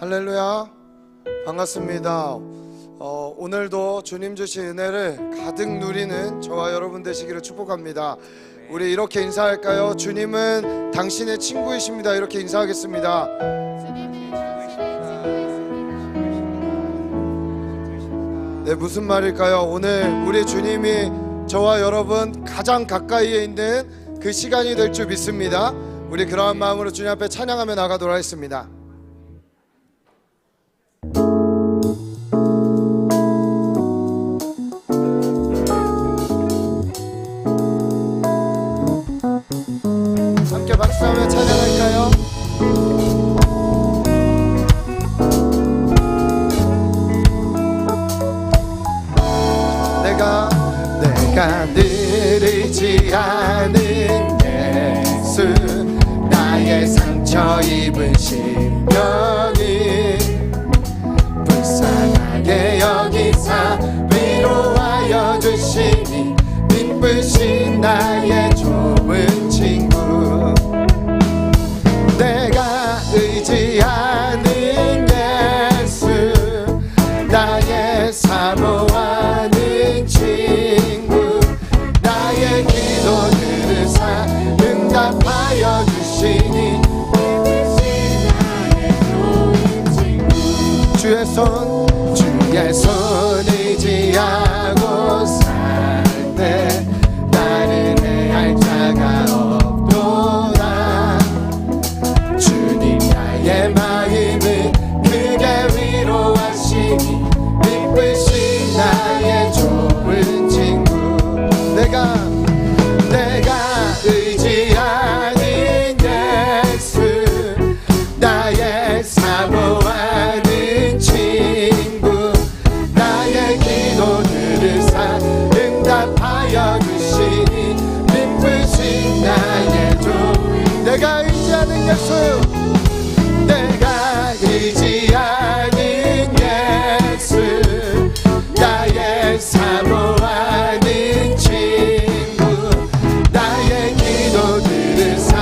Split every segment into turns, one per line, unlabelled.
할렐루야, 반갑습니다. 오늘도 주님 주신 은혜를 가득 누리는 저와 여러분 되시기를 축복합니다. 우리 이렇게 인사할까요? 주님은 당신의 친구이십니다. 이렇게 인사하겠습니다. 네, 무슨 말일까요? 오늘 우리 주님이 저와 여러분 가장 가까이에 있는 그 시간이 될 줄 믿습니다. 우리 그러한 마음으로 주님 앞에 찬양하며 나가도록 하겠습니다. 함께 박수하며 찬양할까요? 내가 늘 의지하는 예수, 나의 상처 입은 심령이 불쌍하게 여기사 위로하여 주시니 기쁘신 나의 좋은 친구. 내가 의지하는 예수, 나의 사모하는 친구, 나의 기도 들으사 응답하여 주시니 주의 손 의지하고 살 때 나를 해할 자가 없도다. 주님 나의 마음을 크게 위로하시니 기쁘신 나의 좋은 친구. 내가 의지하는 예수, 나의 사모하는 친구, 나의 기도 들으사 응답하여 주시니 기쁘신 나의 좋은. 내가 의지하는 예수, 내가 의지하는 예수, 나의 사모하는 친구, 나의 기도 들으사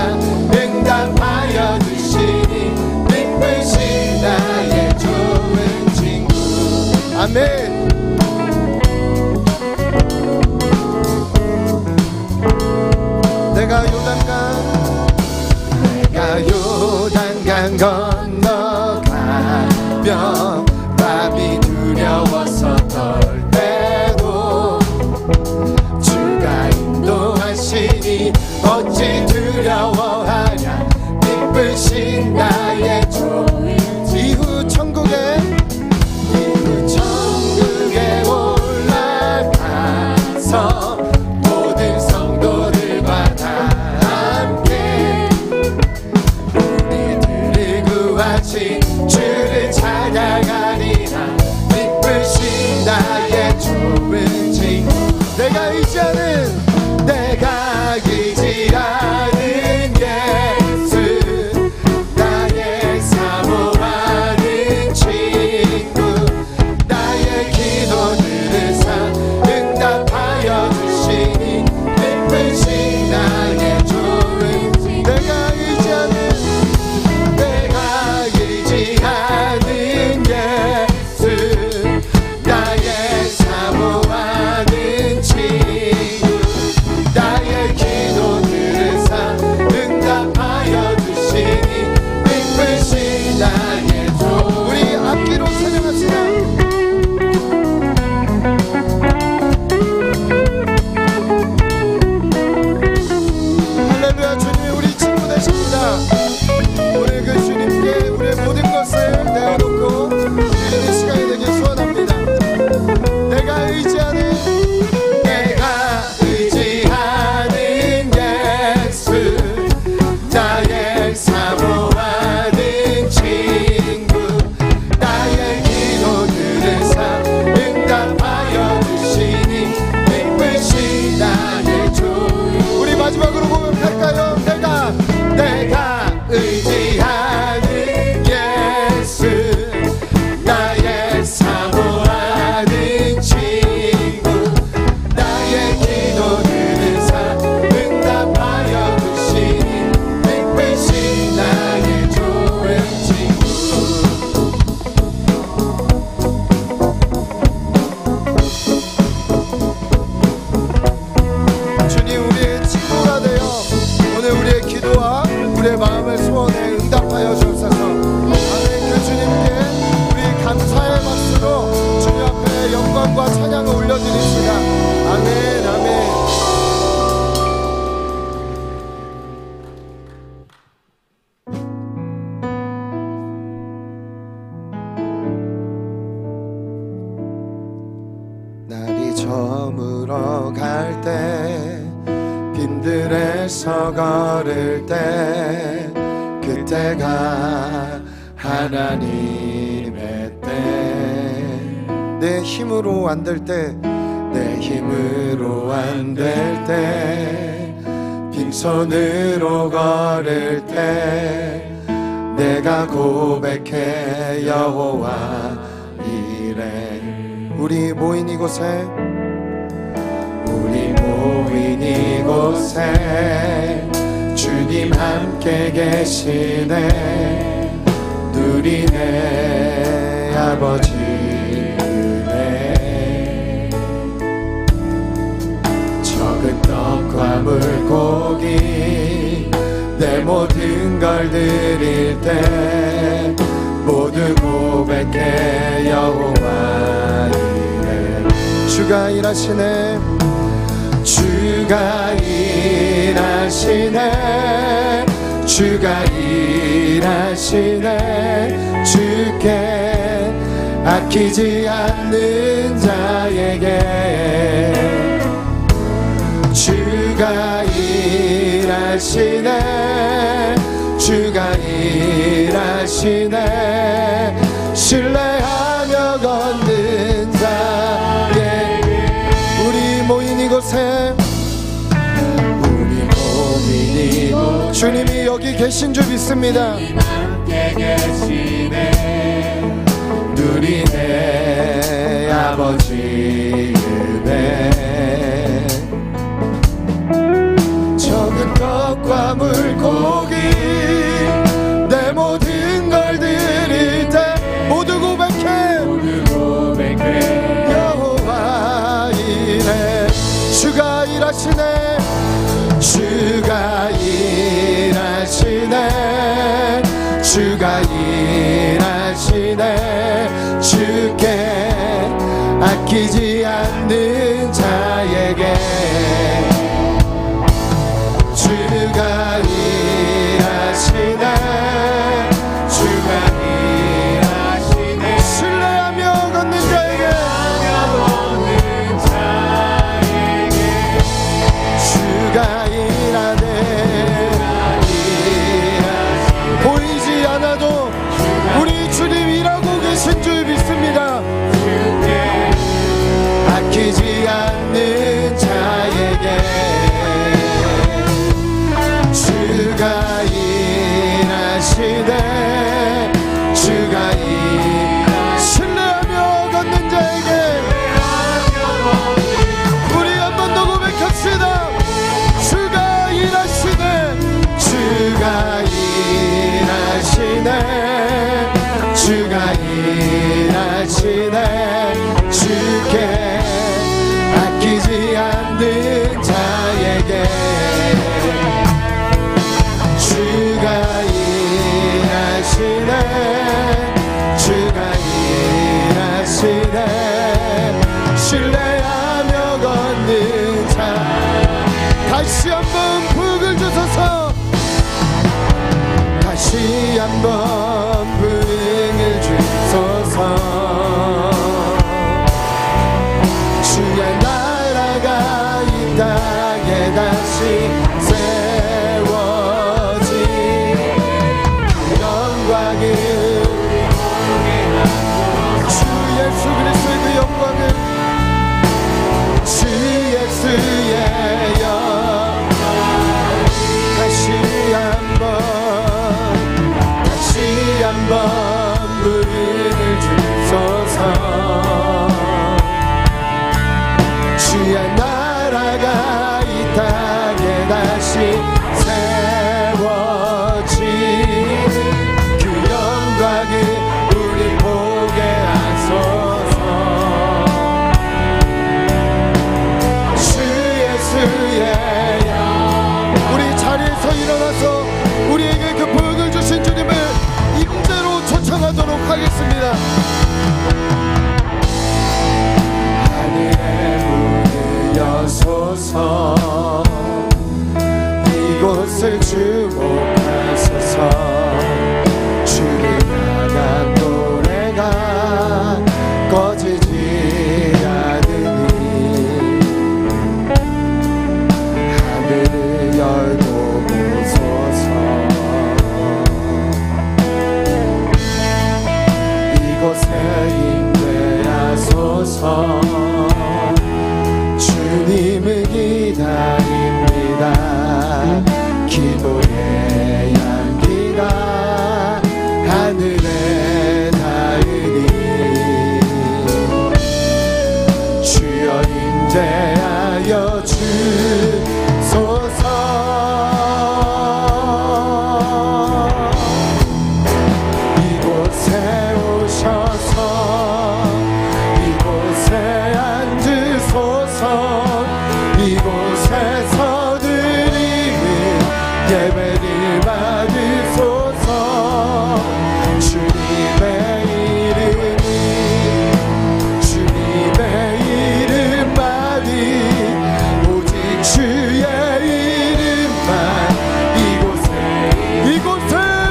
응답하여 주시니 기쁘신 나의 좋은 친구. 아멘. 내가 요단강 건너가며 밤이 두려워서 떨 때도 주가 인도하시니 어찌 두려워하냐. 기쁘신 나의 좋은 이후 천국에 올라가서 모든 성도들과 다 함께 우리들을 구하신 주를 찬양하리라. 기쁘신 나의 좋은 친구. 내가 의지하는 예수, 나의 사모하는 친구, 나의 기도 들으사 응답하여 주시니 기쁘신 나의 좋은 친구. 내가 의지하는 예수, 나의 사모하는 저물어 갈 때 빈들에서 걸을 때 그때가 하나님의 때 내 힘으로 안 될 때 내 힘으로 안 될 때 빈손으로 걸을 때 내가 고백해 여호와 이래 우리 모인 이곳에 주님 함께 계시네 누리네 아버지 은혜 적은 떡과 물고기 내 모든 걸 드릴 때 모두 고백해 여호와 이래 주가 일하시네 주가 일하시네 주가 일하시네 주께 아끼지 않는 자에게 주가 일하시네 주가 일하시네 신뢰하며 걷는 자에게 우리 모인 이곳에 주님이 여기 계신 줄 믿습니다. 함께 계시네 누리네 아버지 은혜 적은 떡과 물고기 내 모든 걸 드릴 때 모두 고백해 여호와 이래 주가 일하시네 주가 일하시네 주가 일하시네 주께 아끼지 않는 자에게 주가 일하시네 주가 일하시네 신뢰하며 걷는 자에게 주가 보이지 않아도 우리 주님 일하고 계신 줄 믿습니다. 아끼지 않는 자에게 주가 일하시네 주가 신뢰하며 걷는 자에게 우리 한 번 더 고백합시다. 주가 일하시네 주가 일하시네 주가 일하시네 주께 아끼지 않는 자에게 주가 일하시네 주가 일하시네 신뢰하며 걷는 자 다시 한번 북을 주소서 다시 한번 불을 주소서 주의 나라가 이 땅에 다시 세워진 영광을 주 예수 그리스도의 그 영광을 주 예수의 영광 다시 한번 주님을 기다립니다. 기도의 향기가 하늘에 닿으니 주여 인대하여 주소서. 이곳에 오셔서 이곳에 앉으소서. 이곳에서 드리는 예배를 받으소서. 주님의 이름이 주님의 이름만이 오직 주의 이름만 이곳에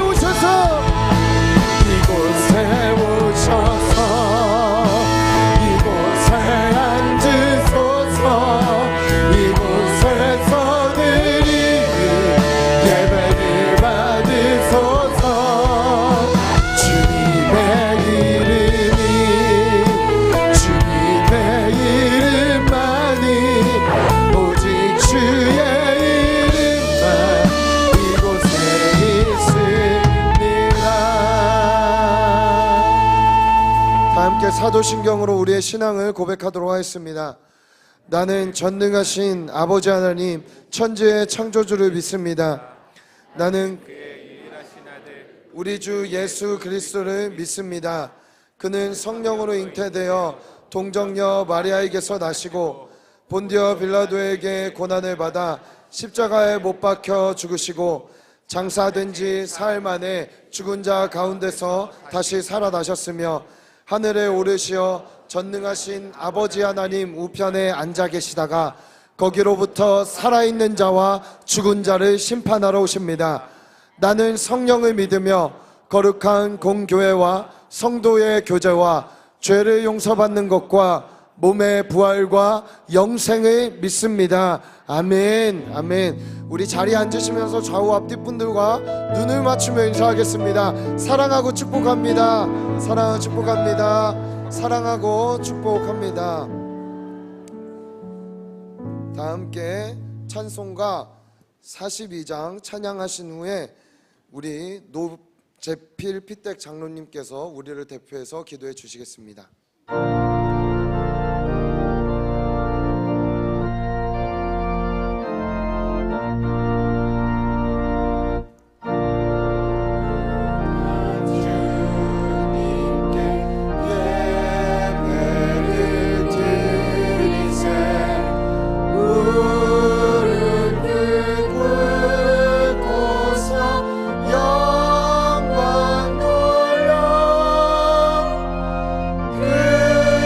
오셔서 이곳에 앉으소서. 이곳에서 드리는 예배를 받으소서. 주님의 이름만이 오직 주의 이름만 이곳에 있습니다. 다 함께 사도신경으로 우리의 신앙을 고백하도록 하겠습니다. 나는 전능하신 아버지 하나님 천지의 창조주를 믿습니다. 나는 우리 주 예수 그리스도를 믿습니다. 그는 성령으로 잉태되어 동정녀 마리아에게서 나시고 본디오 빌라도에게 고난을 받아 십자가에 못 박혀 죽으시고 장사된 지 사흘 만에 죽은 자 가운데서 다시 살아나셨으며 하늘에 오르시어 전능하신 아버지 하나님 우편에 앉아 계시다가 거기로부터 살아있는 자와 죽은 자를 심판하러 오십니다. 나는 성령을 믿으며 거룩한 공교회와 성도의 교제와 죄를 용서받는 것과 몸의 부활과 영생을 믿습니다. 아멘. 아멘. 우리 자리에 앉으시면서 좌우 앞뒤 분들과 눈을 맞추며 인사하겠습니다. 사랑하고 축복합니다. 사랑하고 축복합니다. 사랑하고 축복합니다. 다 함께 찬송가 42장 찬양하신 후에 우리 노재필 피댁 장로님께서 우리를 대표해서 기도해 주시겠습니다.
그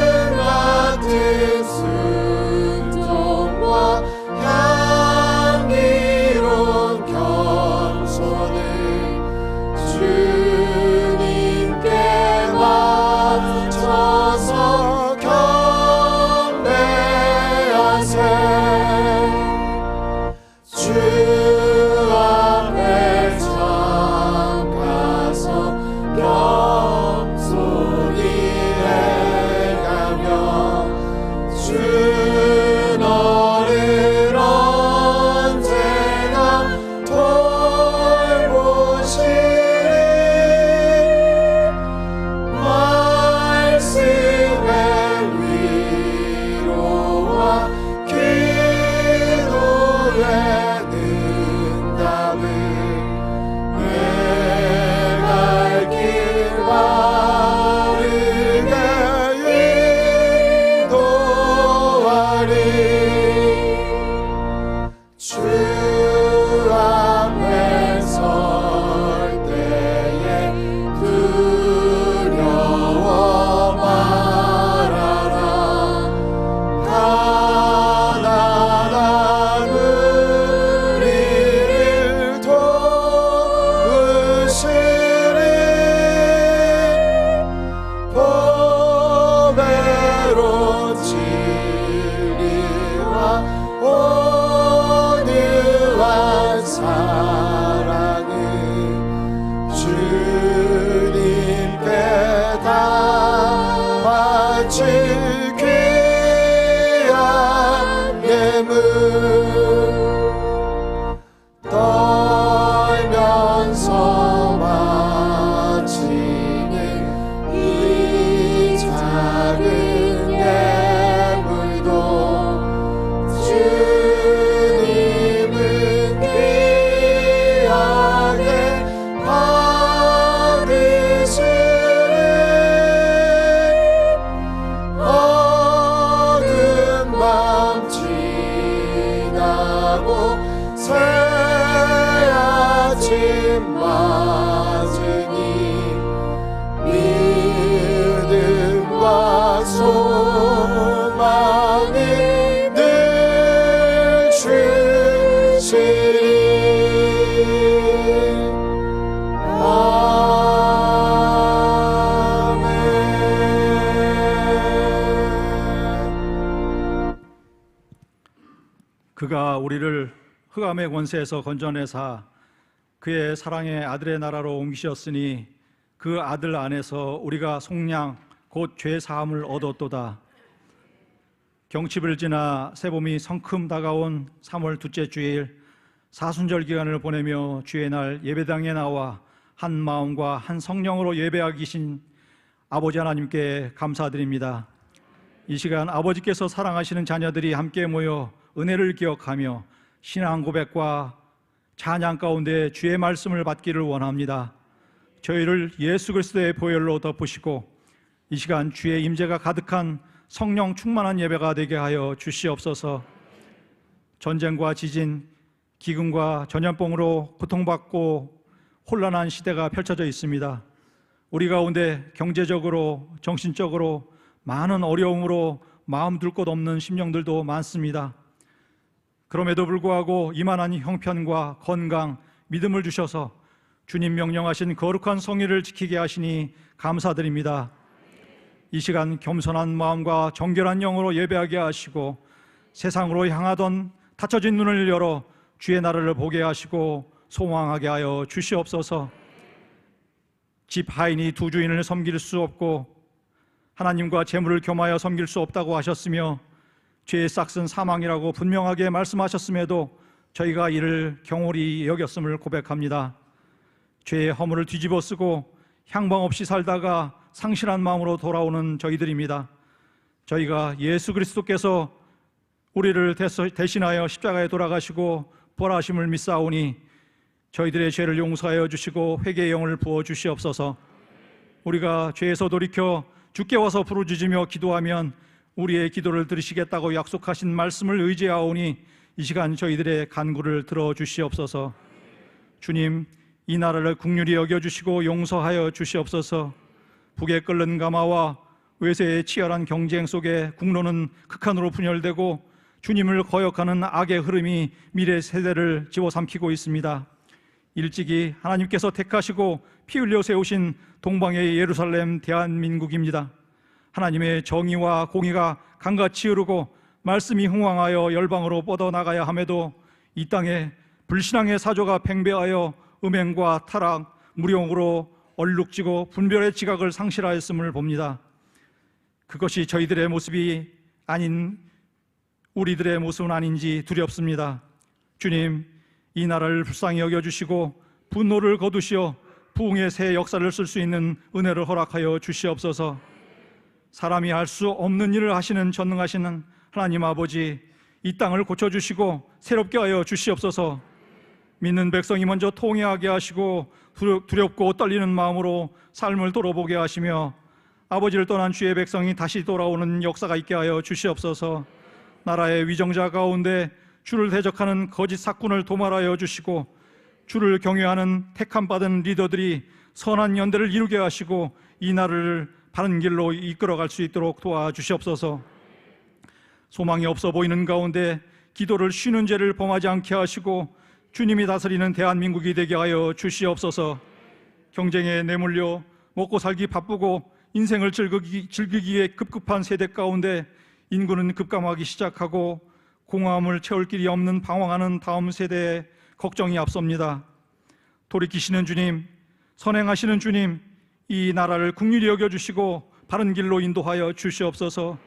그가 우리를 흑암의 권세에서 건져내사 그의 사랑의 아들의 나라로 옮기셨으니 그 아들 안에서 우리가 속량 곧 죄 사함을 얻었도다. 경칩을 지나 새봄이 성큼 다가온 3월 둘째 주일 사순절 기간을 보내며 주의 날 예배당에 나와 한 마음과 한 성령으로 예배하기 계신 아버지 하나님께 감사드립니다. 이 시간 아버지께서 사랑하시는 자녀들이 함께 모여 은혜를 기억하며 신앙 고백과 찬양 가운데 주의 말씀을 받기를 원합니다. 저희를 예수 그리스도의 보혈로 덮으시고 이 시간 주의 임재가 가득한 성령 충만한 예배가 되게 하여 주시옵소서. 전쟁과 지진, 기근과 전염병으로 고통받고 혼란한 시대가 펼쳐져 있습니다. 우리 가운데 경제적으로, 정신적으로 많은 어려움으로 마음 둘 곳 없는 심령들도 많습니다. 그럼에도 불구하고 이만한 형편과 건강, 믿음을 주셔서 주님 명령하신 거룩한 성의를 지키게 하시니 감사드립니다. 이 시간 겸손한 마음과 정결한 영으로 예배하게 하시고 세상으로 향하던 닫혀진 눈을 열어 주의 나라를 보게 하시고 소망하게 하여 주시옵소서. 집 하인이 두 주인을 섬길 수 없고 하나님과 재물을 겸하여 섬길 수 없다고 하셨으며 죄의 싹은 사망이라고 분명하게 말씀하셨음에도 저희가 이를 경홀히 여겼음을 고백합니다. 죄의 허물을 뒤집어 쓰고 향방 없이 살다가 상실한 마음으로 돌아오는 저희들입니다. 저희가 예수 그리스도께서 우리를 대신하여 십자가에 돌아가시고 벌하심을 믿사오니 저희들의 죄를 용서하여 주시고 회개의 영을 부어 주시옵소서. 우리가 죄에서 돌이켜 주께 와서 부르짖으며 기도하면 우리의 기도를 들으시겠다고 약속하신 말씀을 의지하오니 이 시간 저희들의 간구를 들어주시옵소서. 주님, 이 나라를 긍휼히 여겨주시고 용서하여 주시옵소서. 북에 끓는 가마와 외세의 치열한 경쟁 속에 국론은 극한으로 분열되고 주님을 거역하는 악의 흐름이 미래 세대를 집어삼키고 있습니다. 일찍이 하나님께서 택하시고 피 흘려 세우신 동방의 예루살렘 대한민국입니다. 하나님의 정의와 공의가 강같이 흐르고 말씀이 흥왕하여 열방으로 뻗어나가야 함에도 이 땅에 불신앙의 사조가 팽배하여 음행과 타락, 무령으로 얼룩지고 분별의 지각을 상실하였음을 봅니다. 그것이 저희들의 모습이 아닌 우리들의 모습은 아닌지 두렵습니다. 주님, 이 나라를 불쌍히 여겨주시고 분노를 거두시어 부흥의 새 역사를 쓸 수 있는 은혜를 허락하여 주시옵소서. 사람이 할 수 없는 일을 하시는 전능하시는 하나님 아버지, 이 땅을 고쳐주시고 새롭게 하여 주시옵소서. 믿는 백성이 먼저 통회하게 하시고 두렵고 떨리는 마음으로 삶을 돌아보게 하시며 아버지를 떠난 주의 백성이 다시 돌아오는 역사가 있게 하여 주시옵소서. 나라의 위정자 가운데 주를 대적하는 거짓 사꾼을 도말하여 주시고 주를 경외하는 택함받은 리더들이 선한 연대를 이루게 하시고 이 나라를 바른 길로 이끌어갈 수 있도록 도와주시옵소서. 소망이 없어 보이는 가운데 기도를 쉬는 죄를 범하지 않게 하시고 주님이 다스리는 대한민국이 되게 하여 주시옵소서. 경쟁에 내몰려 먹고 살기 바쁘고 인생을 즐기기에 급급한 세대 가운데 인구는 급감하기 시작하고 공허함을 채울 길이 없는 방황하는 다음 세대에 걱정이 앞섭니다. 돌이키시는 주님, 선행하시는 주님, 이 나라를 긍휼히 여겨주시고 바른 길로 인도하여 주시옵소서.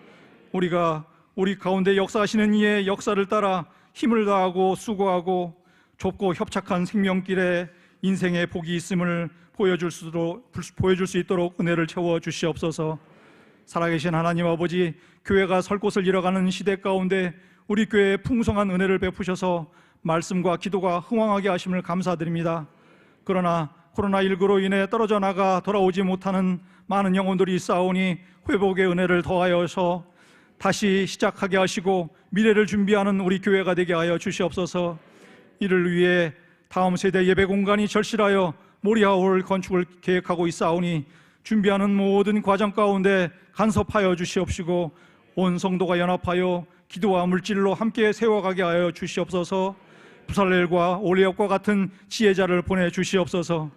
우리가 우리 가운데 역사하시는 이의 역사를 따라 힘을 다하고 수고하고 좁고 협착한 생명길에 인생의 복이 있음을 보여줄 수 있도록 은혜를 채워 주시옵소서. 살아계신 하나님 아버지, 교회가 설 곳을 잃어가는 시대 가운데 우리 교회에 풍성한 은혜를 베푸셔서 말씀과 기도가 흥왕하게 하심을 감사드립니다. 그러나 코로나19로 인해 떨어져 나가 돌아오지 못하는 많은 영혼들이 있사오니 회복의 은혜를 더하여서 다시 시작하게 하시고 미래를 준비하는 우리 교회가 되게 하여 주시옵소서. 이를 위해 다음 세대 예배 공간이 절실하여 모리아홀 건축을 계획하고 있사오니 준비하는 모든 과정 가운데 간섭하여 주시옵시고 온 성도가 연합하여 기도와 물질로 함께 세워가게 하여 주시옵소서. 부살렐과 올리압과 같은 지혜자를 보내 주시옵소서.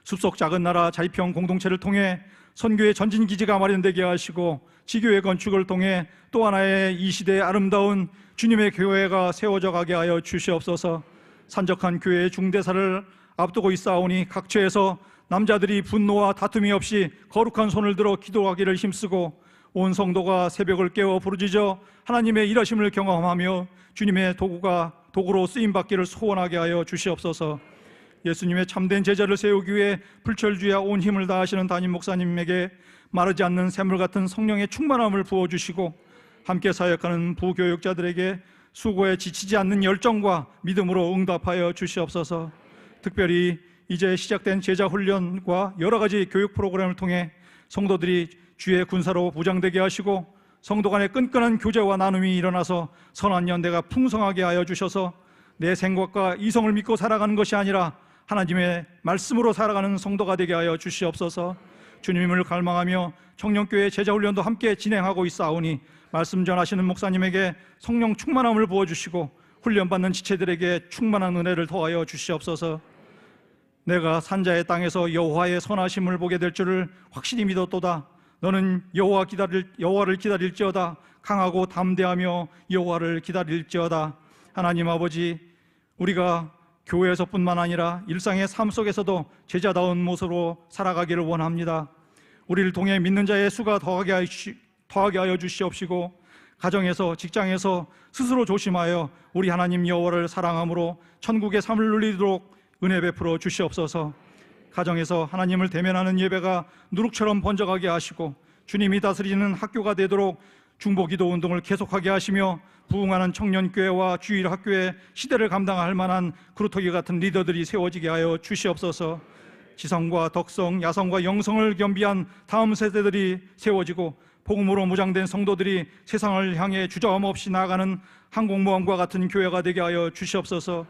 숲속 작은 나라 자립형 공동체를 통해 선교의 전진기지가 마련되게 하시고 지교회 건축을 통해 또 하나의 이 시대의 아름다운 주님의 교회가 세워져 가게 하여 주시옵소서. 산적한 교회의 중대사를 앞두고 있사오니 각처에서 남자들이 분노와 다툼이 없이 거룩한 손을 들어 기도하기를 힘쓰고 온 성도가 새벽을 깨워 부르짖어 하나님의 일하심을 경험하며 주님의 도구로 쓰임받기를 소원하게 하여 주시옵소서. 예수님의 참된 제자를 세우기 위해 불철주야 온 힘을 다하시는 담임 목사님에게 마르지 않는 샘물 같은 성령의 충만함을 부어주시고 함께 사역하는 부교육자들에게 수고에 지치지 않는 열정과 믿음으로 응답하여 주시옵소서. 특별히 이제 시작된 제자 훈련과 여러 가지 교육 프로그램을 통해 성도들이 주의 군사로 부장되게 하시고 성도 간의 끈끈한 교제와 나눔이 일어나서 선한 연대가 풍성하게 하여 주셔서 내 생각과 이성을 믿고 살아가는 것이 아니라 하나님의 말씀으로 살아가는 성도가 되게 하여 주시옵소서. 주님을 갈망하며 청년교회 제자훈련도 함께 진행하고 있사오니 말씀 전하시는 목사님에게 성령 충만함을 부어주시고 훈련받는 지체들에게 충만한 은혜를 더하여 주시옵소서. 내가 산자의 땅에서 여호와의 선하심을 보게 될 줄을 확실히 믿었도다. 너는 여호와를 기다릴지어다. 강하고 담대하며 여호와를 기다릴지어다. 하나님 아버지, 우리가 교회에서뿐만 아니라 일상의 삶 속에서도 제자다운 모습으로 살아가기를 원합니다. 우리를 통해 믿는 자의 수가 더하게 하여 주시옵시고 가정에서 직장에서 스스로 조심하여 우리 하나님 여호와를 사랑함으로 천국의 삶을 누리도록 은혜 베풀어 주시옵소서. 가정에서 하나님을 대면하는 예배가 누룩처럼 번져가게 하시고 주님이 다스리는 학교가 되도록 중보기도 운동을 계속하게 하시며 부흥하는 청년교회와 주일학교의 시대를 감당할 만한 그루터기 같은 리더들이 세워지게 하여 주시옵소서. 지성과 덕성, 야성과 영성을 겸비한 다음 세대들이 세워지고 복음으로 무장된 성도들이 세상을 향해 주저함 없이 나아가는 항공모함과 같은 교회가 되게 하여 주시옵소서.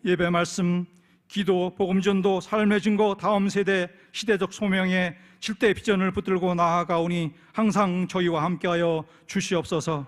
예배 말씀, 기도, 복음전도, 삶의 증거, 다음 세대 시대적 소명의 7대 비전을 붙들고 나아가오니 항상 저희와 함께하여 주시옵소서.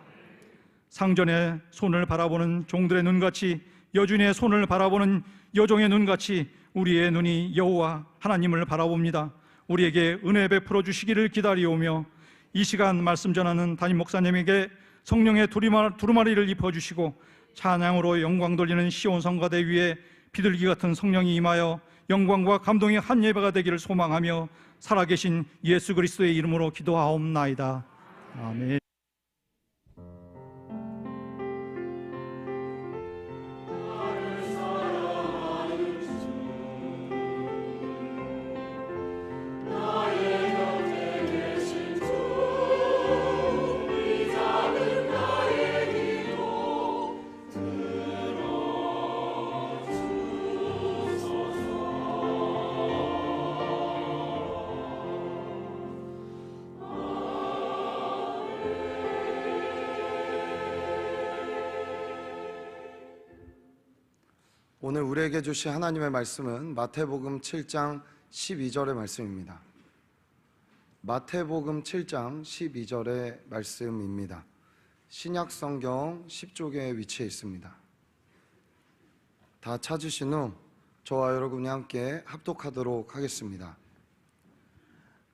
상전의 손을 바라보는 종들의 눈같이 여준의 손을 바라보는 여종의 눈같이 우리의 눈이 여호와 하나님을 바라봅니다. 우리에게 은혜 베풀어 주시기를 기다리오며 이 시간 말씀 전하는 담임 목사님에게 성령의 두루마리를 입혀주시고 찬양으로 영광 돌리는 시온 성가대 위에 비둘기 같은 성령이 임하여 영광과 감동의 한 예배가 되기를 소망하며 살아계신 예수 그리스도의 이름으로 기도하옵나이다. 아멘.
오늘 우리에게 주신 하나님의 말씀은 마태복음 7장 12절의 말씀입니다. 마태복음 7장 12절의 말씀입니다. 신약성경 10쪽에 위치해 있습니다. 다 찾으신 후 저와 여러분이 함께 합독하도록 하겠습니다.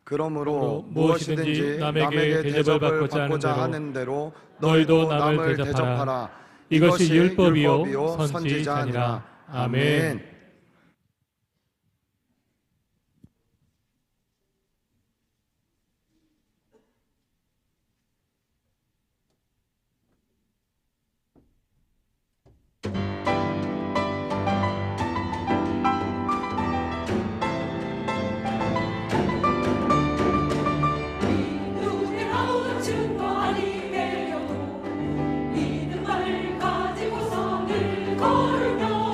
그러므로 무엇이든지 남에게 대접을 받고자 하는 대로 너희도 남을 대접하라. 이것이 율법이요 선지자니라. 아멘.
믿음을 가지고서 늘 걸으며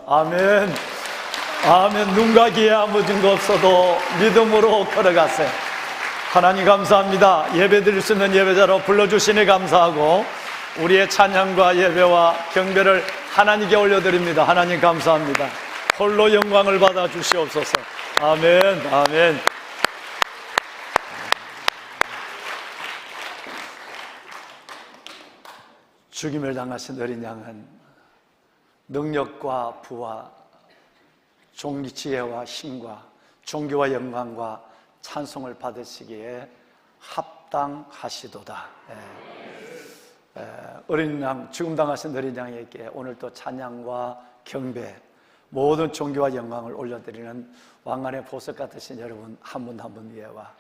아멘. 아멘. 눈과 귀에 아무 증거 없어도 믿음으로 걸어가세요. 하나님 감사합니다. 예배 드릴 수 있는 예배자로 불러주시니 감사하고 우리의 찬양과 예배와 경배를 하나님께 올려드립니다. 하나님 감사합니다. 홀로 영광을 받아 주시옵소서. 아멘. 아멘. 죽임을 당하신 어린 양은 능력과 부와 종기 지혜와 힘과 존귀와 영광과 찬송을 받으시기에 합당하시도다. 어린 양, 죽음 당하신 어린 양에게 오늘 또 찬양과 경배, 모든 존귀와 영광을 올려드리는 왕관의 보석 같으신 여러분 한 분 한 분 위에와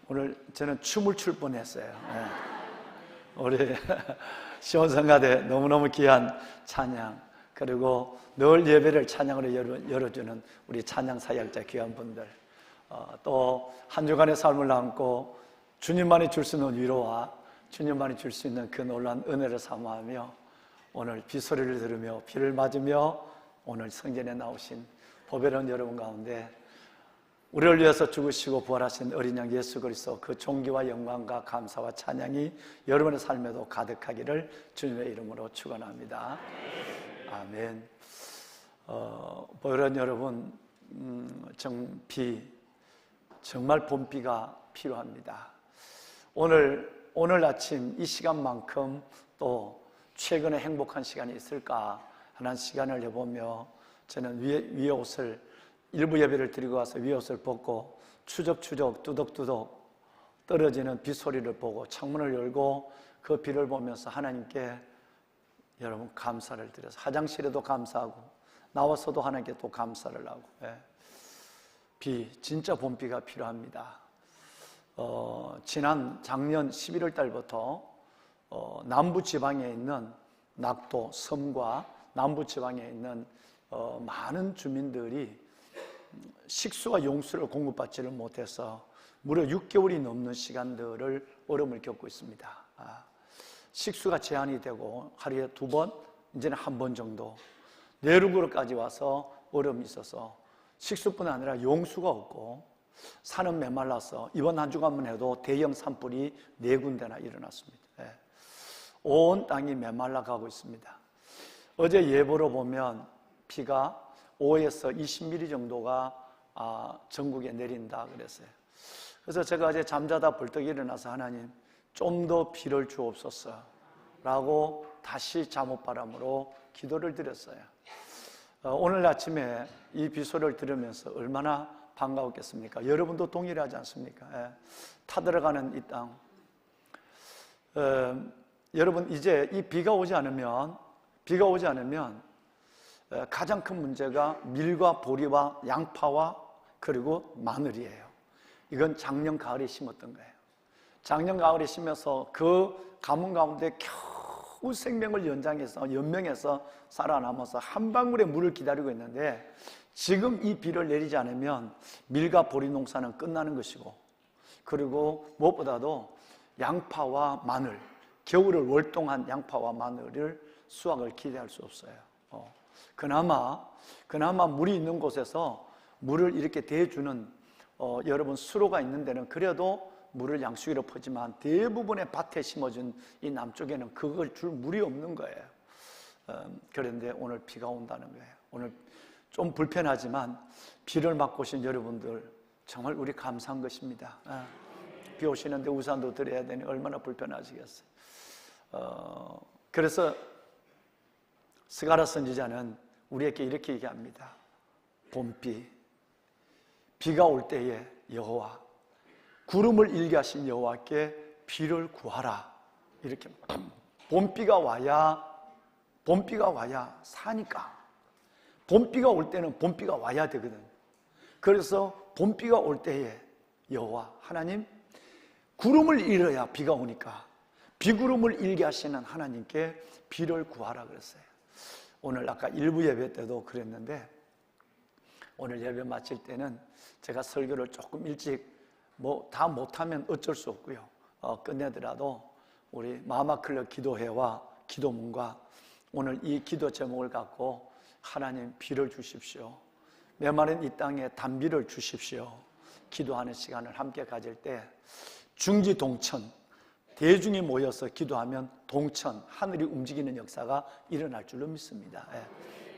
오늘 저는 춤을 출 뻔했어요. 우리 시온성가대 너무너무 귀한 찬양, 그리고 늘 예배를 찬양으로 열어주는 우리 찬양 사역자 귀한 분들, 또 한 주간의 삶을 안고 주님만이 줄 수 있는 위로와 주님만이 줄 수 있는 그 놀라운 은혜를 사모하며 오늘 비소리를 들으며 비를 맞으며 오늘 성전에 나오신 보배로운 여러분 가운데 우리를 위해서 죽으시고 부활하신 어린 양 예수 그리스도 그 존귀와 영광과 감사와 찬양이 여러분의 삶에도 가득하기를 주님의 이름으로 축원합니다. 아멘. 보혈원 여러분, 정말 봄비가 필요합니다. 오늘 아침 이 시간만큼 또 최근에 행복한 시간이 있을까 하는 시간을 해보며 저는 위에 옷을 일부 예배를 드리고 와서 위에 옷을 벗고 추적추적 뚜덕뚜덕 떨어지는 빗소리를 보고 창문을 열고 그 비를 보면서 하나님께 여러분 감사를 드려서 화장실에도 감사하고 나와서도 하나님께 또 감사를 하고 진짜 봄비가 필요합니다. 작년 11월 달부터 남부 지방에 있는 낙도 섬과 남부 지방에 있는 많은 주민들이 식수와 용수를 공급받지를 못해서 무려 6개월이 넘는 시간들을 어려움을 겪고 있습니다. 식수가 제한이 되고 하루에 2번, 이제는 1번 정도 내륙으로까지 와서 어려움이 있어서 식수뿐 아니라 용수가 없고 산은 메말라서 이번 한 주간만 해도 대형 산불이 4군데나 일어났습니다. 온 땅이 메말라 가고 있습니다. 어제 예보로 보면 비가 5에서 20mm 정도가 전국에 내린다 그랬어요. 그래서 제가 어제 잠자다 벌떡 일어나서 하나님 좀 더 비를 주옵소서 라고 다시 잠옷바람으로 기도를 드렸어요. 오늘 아침에 이 비소리를 들으면서 얼마나 반가웠겠습니까? 여러분도 동일하지 않습니까? 타들어가는 이 땅, 여러분 이제 이 비가 오지 않으면 가장 큰 문제가 밀과 보리와 양파와 그리고 마늘이에요. 이건 작년 가을에 심었던 거예요. 작년 가을에 심어서 그 가뭄 가운데 겨우 생명을 연명해서 살아남아서 한 방울의 물을 기다리고 있는데 지금 이 비를 내리지 않으면 밀과 보리 농사는 끝나는 것이고, 그리고 무엇보다도 양파와 마늘, 겨울을 월동한 양파와 마늘을 수확을 기대할 수 없어요. 그나마 물이 있는 곳에서 물을 이렇게 대주는 여러분 수로가 있는 데는 그래도 물을 양수기로 퍼지만 대부분의 밭에 심어진 이 남쪽에는 그걸 줄 물이 없는 거예요. 그런데 오늘 비가 온다는 거예요. 오늘 좀 불편하지만 비를 맞고 오신 여러분들 정말 우리 감사한 것입니다. 비 오시는데 우산도 드려야 되니 얼마나 불편하시겠어요. 그래서 스가랴 선지자는 우리에게 이렇게 얘기합니다. 봄비, 비가 올 때에 여호와, 구름을 일게 하신 여호와께 비를 구하라. 이렇게 봄비가 와야 사니까. 봄비가 올 때는 봄비가 와야 되거든. 그래서 봄비가 올 때에 여호와 하나님, 구름을 일어야 비가 오니까 비구름을 일게 하시는 하나님께 비를 구하라 그랬어요. 오늘 아까 일부 예배 때도 그랬는데 오늘 예배 마칠 때는 제가 설교를 조금 일찍 다 못하면 어쩔 수 없고요. 끝내더라도 우리 마마클럽 기도회와 기도문과 오늘 이 기도 제목을 갖고 하나님 비를 주십시오. 메마른 이 땅에 단비를 주십시오. 기도하는 시간을 함께 가질 때 중지 동천, 대중이 모여서 기도하면 동천, 하늘이 움직이는 역사가 일어날 줄로 믿습니다.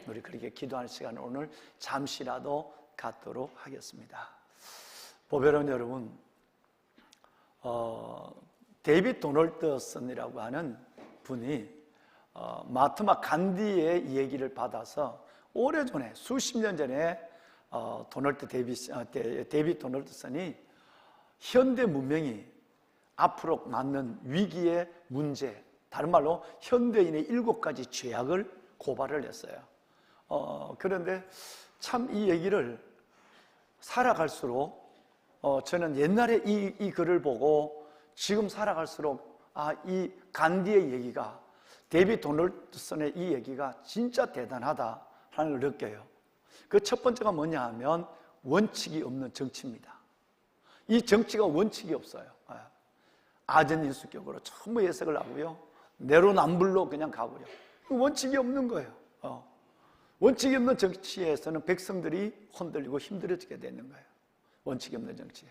우리 그렇게 기도하는 시간을 오늘 잠시라도 갖도록 하겠습니다. 보배로운 여러분, 데이빗 도널드슨이라고 하는 분이 마트마 간디의 얘기를 받아서 오래전에 수십 년 전에 데이빗 도널드슨이 현대 문명이 앞으로 맞는 위기의 문제, 다른 말로 현대인의 7가지 죄악을 고발을 했어요. 그런데 참 이 얘기를 살아갈수록 저는 옛날에 이 글을 보고 지금 살아갈수록 이 간디의 얘기가, 데이빗 도널드슨의 이 얘기가 진짜 대단하다 하는 걸 느껴요. 그 첫 번째가 뭐냐 하면 원칙이 없는 정치입니다. 이 정치가 원칙이 없어요. 아전인수격으로 전부 해석을 하고요, 내로남불로 그냥 가고요. 원칙이 없는 거예요. 원칙이 없는 정치에서는 백성들이 흔들리고 힘들어지게 되는 거예요. 원칙이 없는 정치에.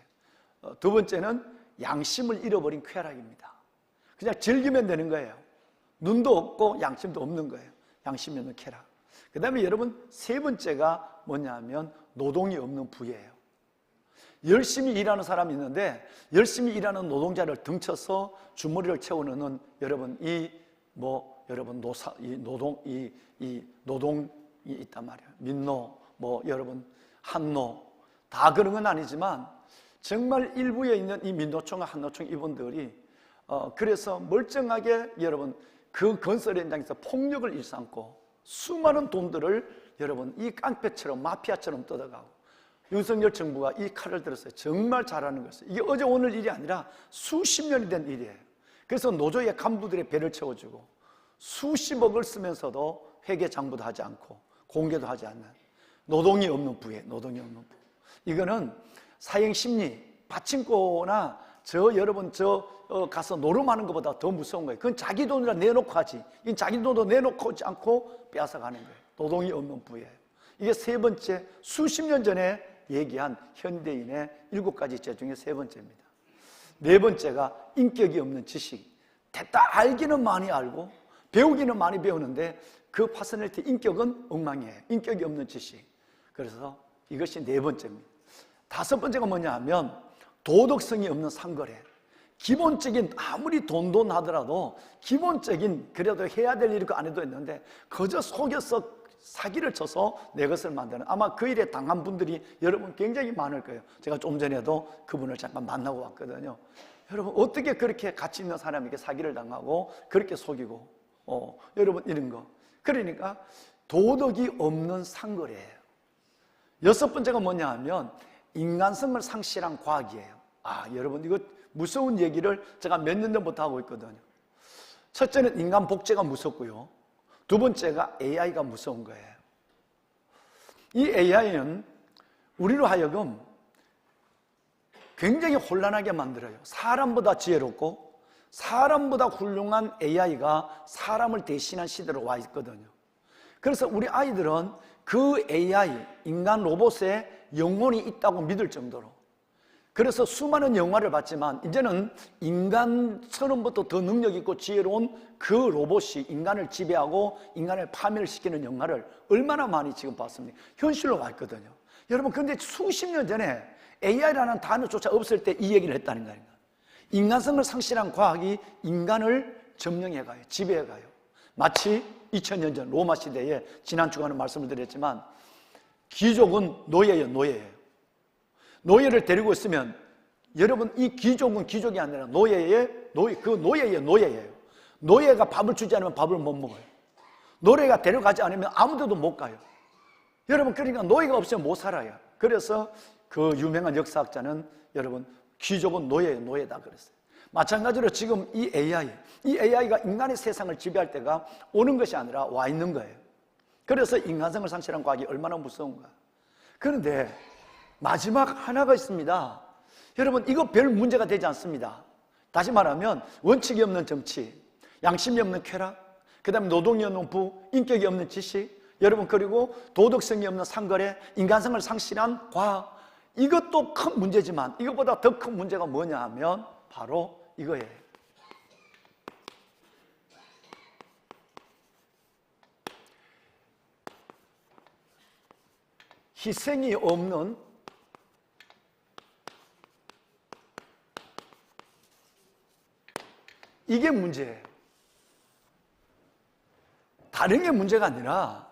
두 번째는 양심을 잃어버린 쾌락입니다. 그냥 즐기면 되는 거예요. 눈도 없고 양심도 없는 거예요. 양심이 없는 쾌락. 그 다음에 여러분, 세 번째가 뭐냐면 노동이 없는 부예요. 열심히 일하는 사람이 있는데 열심히 일하는 노동자를 등쳐서 주머니를 채우는 여러분, 노동이 있단 말이에요. 민노, 여러분 한노, 다 그런 건 아니지만 정말 일부에 있는 이 민노총과 한노총 이분들이 그래서 멀쩡하게 여러분 그 건설 현장에서 폭력을 일삼고 수많은 돈들을 여러분 이 깡패처럼 마피아처럼 뜯어가고, 윤석열 정부가 이 칼을 들었어요. 정말 잘하는 것이에요. 이게 어제 오늘 일이 아니라 수십 년이 된 일이에요. 그래서 노조의 간부들의 배를 채워주고 수십억을 쓰면서도 회계 장부도 하지 않고 공개도 하지 않는 노동이 없는 부에, 노동이 없는 부. 이거는 사형심리, 파친코나 여러분 가서 노름하는 것보다 더 무서운 거예요. 그건 자기 돈이라 내놓고 하지. 이건 자기 돈도 내놓고 하지 않고 빼앗아가는 거예요. 노동이 없는 부예요. 이게 세 번째, 수십 년 전에 얘기한 현대인의 7가지 죄 중에 세 번째입니다. 네 번째가 인격이 없는 지식. 됐다 알기는 많이 알고 배우기는 많이 배우는데 그 퍼스널리티 인격은 엉망이에요. 인격이 없는 지식. 그래서 이것이 네 번째입니다. 다섯 번째가 뭐냐 하면 도덕성이 없는 상거래. 기본적인, 아무리 돈돈 하더라도 기본적인 그래도 해야 될 일이 안 해도 했는데 그저 속여서 사기를 쳐서 내 것을 만드는, 아마 그 일에 당한 분들이 여러분 굉장히 많을 거예요. 제가 좀 전에도 그분을 잠깐 만나고 왔거든요. 여러분 어떻게 그렇게 가치 있는 사람에게 사기를 당하고 그렇게 속이고 여러분 이런 거. 그러니까 도덕이 없는 상거래예요. 여섯 번째가 뭐냐 하면 인간성을 상실한 과학이에요. 여러분 이거 무서운 얘기를 제가 몇 년 전부터 하고 있거든요. 첫째는 인간 복제가 무섭고요, 두 번째가 AI가 무서운 거예요. 이 AI는 우리로 하여금 굉장히 혼란하게 만들어요. 사람보다 지혜롭고 사람보다 훌륭한 AI가 사람을 대신한 시대로 와 있거든요. 그래서 우리 아이들은 그 AI, 인간 로봇에 영혼이 있다고 믿을 정도로, 그래서 수많은 영화를 봤지만 이제는 인간처럼부터 더 능력 있고 지혜로운 그 로봇이 인간을 지배하고 인간을 파멸을 시키는 영화를 얼마나 많이 지금 봤습니까? 현실로 와 있거든요. 여러분, 그런데 수십 년 전에 AI라는 단어조차 없을 때 이 얘기를 했다는 거예요. 인간성을 상실한 과학이 인간을 점령해가요. 지배해가요. 마치 2000년 전 로마 시대에 지난 주간에 말씀을 드렸지만 귀족은 노예예요. 노예를 데리고 있으면 여러분 이 귀족은 귀족이 아니라 노예예요. 노예가 밥을 주지 않으면 밥을 못 먹어요. 노예가 데려가지 않으면 아무 데도 못 가요. 여러분, 그러니까 노예가 없으면 못 살아요. 그래서 그 유명한 역사학자는 여러분 귀족은 노예다 그랬어요. 마찬가지로 지금 이 AI가 인간의 세상을 지배할 때가 오는 것이 아니라 와 있는 거예요. 그래서 인간성을 상실한 과학이 얼마나 무서운가. 그런데 마지막 하나가 있습니다. 여러분, 이거 별 문제가 되지 않습니다. 다시 말하면 원칙이 없는 정치, 양심이 없는 쾌락, 그 다음에 노동이 없는 부, 인격이 없는 지식, 여러분, 그리고 도덕성이 없는 상거래, 인간성을 상실한 과학, 이것도 큰 문제지만 이것보다 더 큰 문제가 뭐냐 하면 바로 이거예요. 희생이 없는 이게 문제예요. 다른 게 문제가 아니라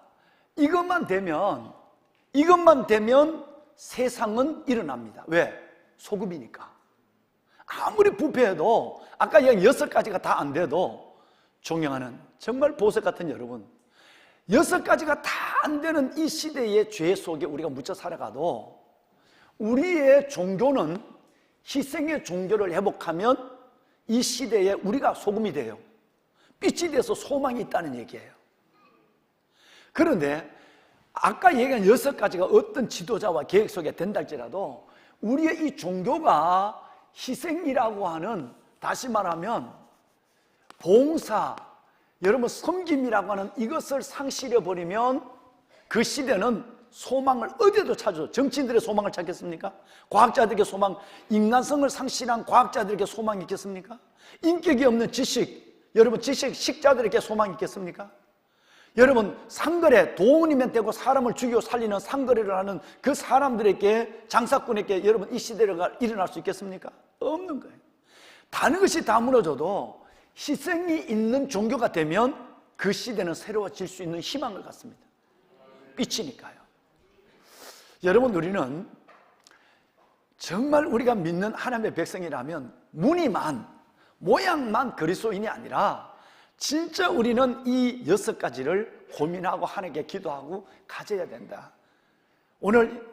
이것만 되면 세상은 일어납니다. 왜? 소금이니까. 아무리 부패해도 아까 이야기 6가지가 다 안 돼도 존경하는 정말 보석 같은 여러분, 6가지가 다 안 되는 이 시대의 죄 속에 우리가 묻혀 살아가도 우리의 종교는 희생의 종교를 회복하면 이 시대에 우리가 소금이 돼요. 빛이 돼서 소망이 있다는 얘기예요. 그런데 아까 얘기한 6가지가 어떤 지도자와 계획 속에 된다 할지라도 우리의 이 종교가 희생이라고 하는, 다시 말하면 봉사, 여러분 섬김이라고 하는 이것을 상실해버리면 그 시대는 소망을 어디에도 찾아서, 정치인들의 소망을 찾겠습니까? 과학자들에게 소망, 인간성을 상실한 과학자들에게 소망이 있겠습니까? 인격이 없는 지식, 여러분 지식자들에게 소망이 있겠습니까? 여러분 상거래, 돈이면 되고 사람을 죽이고 살리는 상거래를 하는 그 사람들에게, 장사꾼에게 여러분 이 시대가 일어날 수 있겠습니까? 없는 거예요. 다른 것이 다 무너져도 희생이 있는 종교가 되면 그 시대는 새로워질 수 있는 희망을 갖습니다. 빛이니까요. 여러분, 우리는 정말 우리가 믿는 하나님의 백성이라면 무늬만, 모양만 그리스도인이 아니라 진짜 우리는 이 6가지를 고민하고 하나님께 기도하고 가져야 된다. 오늘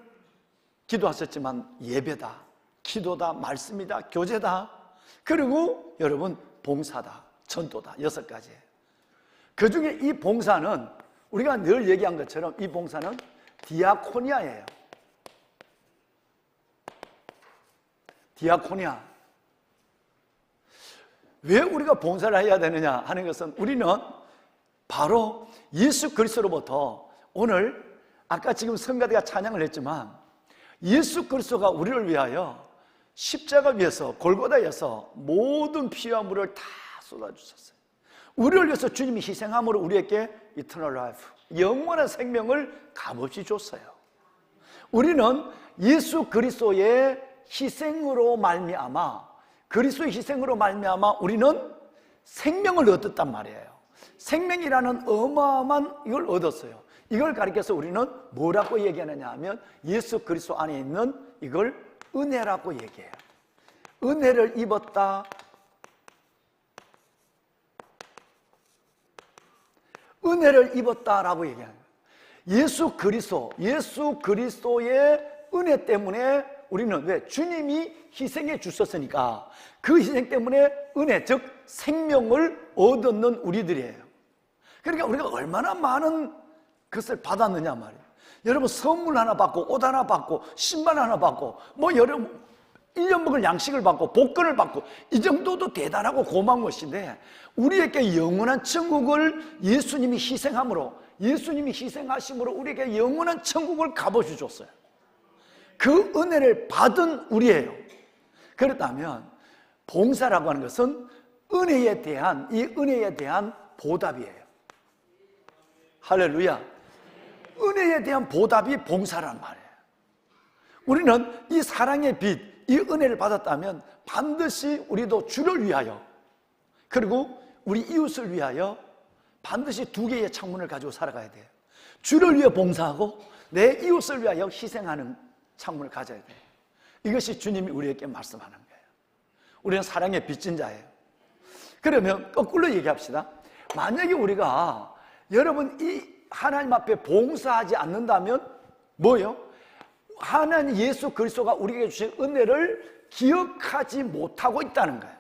기도하셨지만 예배다, 기도다, 말씀이다, 교제다, 그리고 여러분 봉사다, 전도다, 6가지. 그 중에 이 봉사는 우리가 늘 얘기한 것처럼 이 봉사는 디아코니아예요. 디아코니아. 왜 우리가 봉사를 해야 되느냐 하는 것은, 우리는 바로 예수 그리스도로부터, 오늘 아까 지금 성가대가 찬양을 했지만 예수 그리스도가 우리를 위하여 십자가 위에서, 골고다에서 모든 피와 물을 다 쏟아주셨어요. 우리를 위해서 주님이 희생함으로 우리에게 이터널 라이프, 영원한 생명을 값없이 줬어요. 우리는 예수 그리스도의 희생으로 말미암아, 그리스도의 희생으로 말미암아 우리는 생명을 얻었단 말이에요. 생명이라는 어마어마한 이걸 얻었어요. 이걸 가리켜서 우리는 뭐라고 얘기하느냐 하면 예수 그리스도 안에 있는 이걸 은혜라고 얘기해요. 은혜를 입었다, 은혜를 입었다라고 얘기하는 거예요. 예수 그리스도의 은혜 때문에 우리는, 왜? 주님이 희생해 주셨으니까 그 희생 때문에 은혜, 즉 생명을 얻었는 우리들이에요. 그러니까 우리가 얼마나 많은 것을 받았느냐 말이에요. 여러분 선물 하나 받고, 옷 하나 받고, 신발 하나 받고, 뭐 여러분 1년 먹을 양식을 받고, 복권을 받고, 이 정도도 대단하고 고마운 것인데, 우리에게 영원한 천국을 예수님이 희생함으로, 예수님이 희생하심으로 우리에게 영원한 천국을 값어주 줬어요. 그 은혜를 받은 우리예요. 그렇다면 봉사라고 하는 것은 은혜에 대한, 이 은혜에 대한 보답이에요. 할렐루야. 은혜에 대한 보답이 봉사란 말이에요. 우리는 이 사랑의 빛, 이 은혜를 받았다면 반드시 우리도 주를 위하여, 그리고 우리 이웃을 위하여 반드시 2개의 창문을 가지고 살아가야 돼요. 주를 위해 봉사하고 내 이웃을 위하여 희생하는 창문을 가져야 돼요. 이것이 주님이 우리에게 말씀하는 거예요. 우리는 사랑의 빚진 자예요. 그러면 거꾸로 얘기합시다. 만약에 우리가, 여러분 이 하나님 앞에 봉사하지 않는다면 뭐예요? 하나님 예수 그리스도가 우리에게 주신 은혜를 기억하지 못하고 있다는 거예요.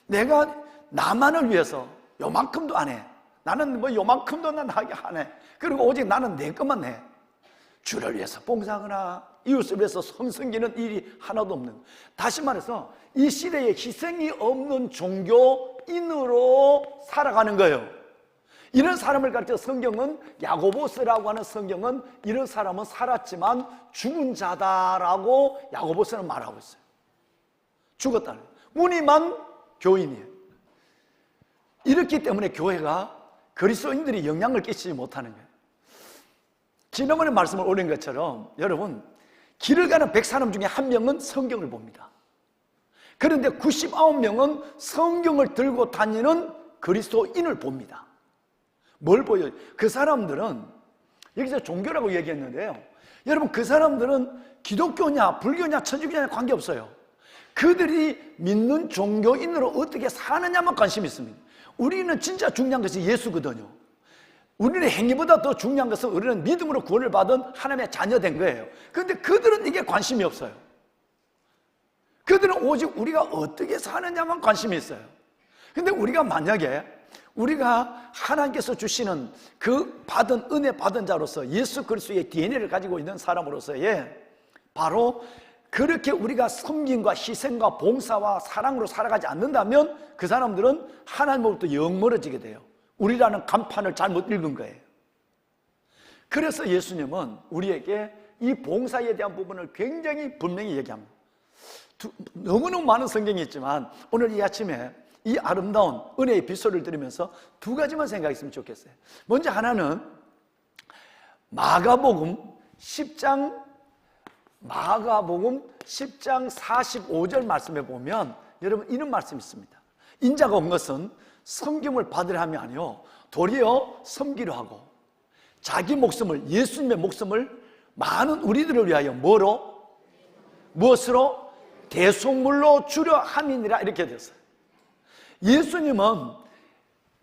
내가 나만을 위해서 요만큼도 안 해. 나는 뭐 요만큼도 난 하게 안 해. 그리고 오직 나는 내 것만 해. 주를 위해서 봉사하거나 이웃을 위해서 섬기는 일이 하나도 없는 거예요. 다시 말해서 이 시대에 희생이 없는 종교인으로 살아가는 거예요. 이런 사람을 가르쳐 성경은 야고보서라고 하는 성경은 이런 사람은 살았지만 죽은 자다라고 야고보서는 말하고 있어요. 죽었다는 거예요. 무늬만 교인이에요. 이렇기 때문에 교회가 그리스도인들이 영향을 끼치지 못하는 거예요. 지난번에 말씀을 올린 것처럼 여러분, 길을 가는 100사람 중에 1명은 성경을 봅니다. 그런데 99명은 성경을 들고 다니는 그리스도인을 봅니다. 뭘 보여요? 그 사람들은, 여기서 종교라고 얘기했는데요, 여러분, 그 사람들은 기독교냐 불교냐 천주교냐 관계없어요. 그들이 믿는 종교인으로 어떻게 사느냐만 관심이 있습니다. 우리는 진짜 중요한 것이 예수거든요. 우리는 행위보다 더 중요한 것은 우리는 믿음으로 구원을 받은 하나님의 자녀된 거예요. 그런데 그들은 이게 관심이 없어요. 그들은 오직 우리가 어떻게 사느냐만 관심이 있어요. 근데 우리가 만약에 우리가 하나님께서 주시는 그 받은 은혜 받은 자로서 예수 그리스도의 DNA를 가지고 있는 사람으로서의 바로 그렇게 우리가 섬김과 희생과 봉사와 사랑으로 살아가지 않는다면 그 사람들은 하나님으로부터 영 멀어지게 돼요. 우리라는 간판을 잘못 읽은 거예요. 그래서 예수님은 우리에게 이 봉사에 대한 부분을 굉장히 분명히 얘기합니다. 너무너무 많은 성경이 있지만 오늘 이 아침에 이 아름다운 은혜의 빗소리를 들으면서 두 가지만 생각했으면 좋겠어요. 먼저 하나는 마가복음 10장 45절 말씀에 보면 여러분 이런 말씀이 있습니다. 인자가 온 것은 섬김을 받으려 함이 아니요 도리어 섬기려 하고 자기 목숨을, 예수님의 목숨을 많은 우리들을 위하여 뭐로? 무엇으로? 대속물로 주려 함이니라 이렇게 됐어요. 예수님은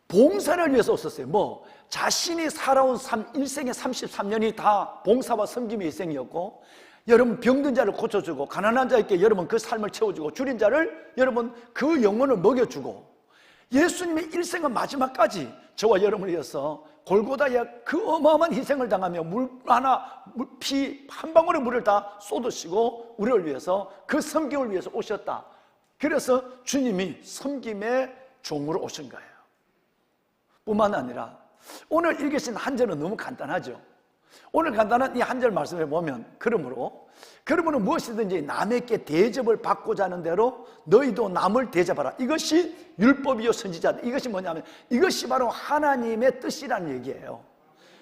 봉사를 위해서 오셨어요. 뭐 자신이 살아온 일생의 33년이 다 봉사와 섬김의 일생이었고, 여러분 병든 자를 고쳐주고 가난한 자에게 여러분 그 삶을 채워주고 줄인 자를 여러분 그 영혼을 먹여주고, 예수님의 일생은 마지막까지 저와 여러분을 위해서 골고다에 그 어마어마한 희생을 당하며 피 한 방울의 물을 다 쏟으시고 우리를 위해서 그 섬김을 위해서 오셨다. 그래서 주님이 섬김의 종으로 오신 거예요. 뿐만 아니라 오늘 읽으신 한 절은 너무 간단하죠. 오늘 간단한 이 한 절 말씀에 보면 그러므로 무엇이든지 남에게 대접을 받고자 하는 대로 너희도 남을 대접하라. 이것이 율법이요 선지자다. 이것이 뭐냐면 이것이 바로 하나님의 뜻이라는 얘기예요.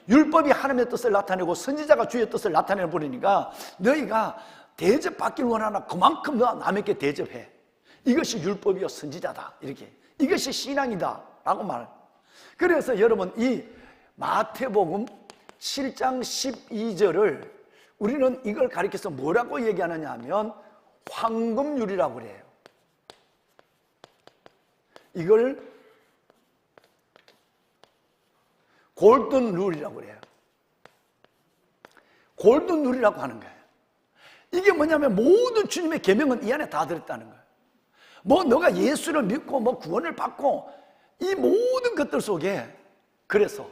율법이 하나님의 뜻을 나타내고 선지자가 주의 뜻을 나타내 버리니까 너희가 대접받기를 원하나 그만큼 너 남에게 대접해. 이것이 율법이요 선지자다. 이렇게 이것이 신앙이다 라고 말. 그래서 여러분 이 마태복음 7장 12절을 우리는 이걸 가리켜서 뭐라고 얘기하느냐 하면 황금률이라고 그래요. 이걸 골든 룰이라고 그래요. 골든 룰이라고 하는 거예요. 이게 뭐냐면 모든 주님의 계명은 이 안에 다 들었다는 거예요. 뭐 너가 예수를 믿고 뭐 구원을 받고 이 모든 것들 속에 그래서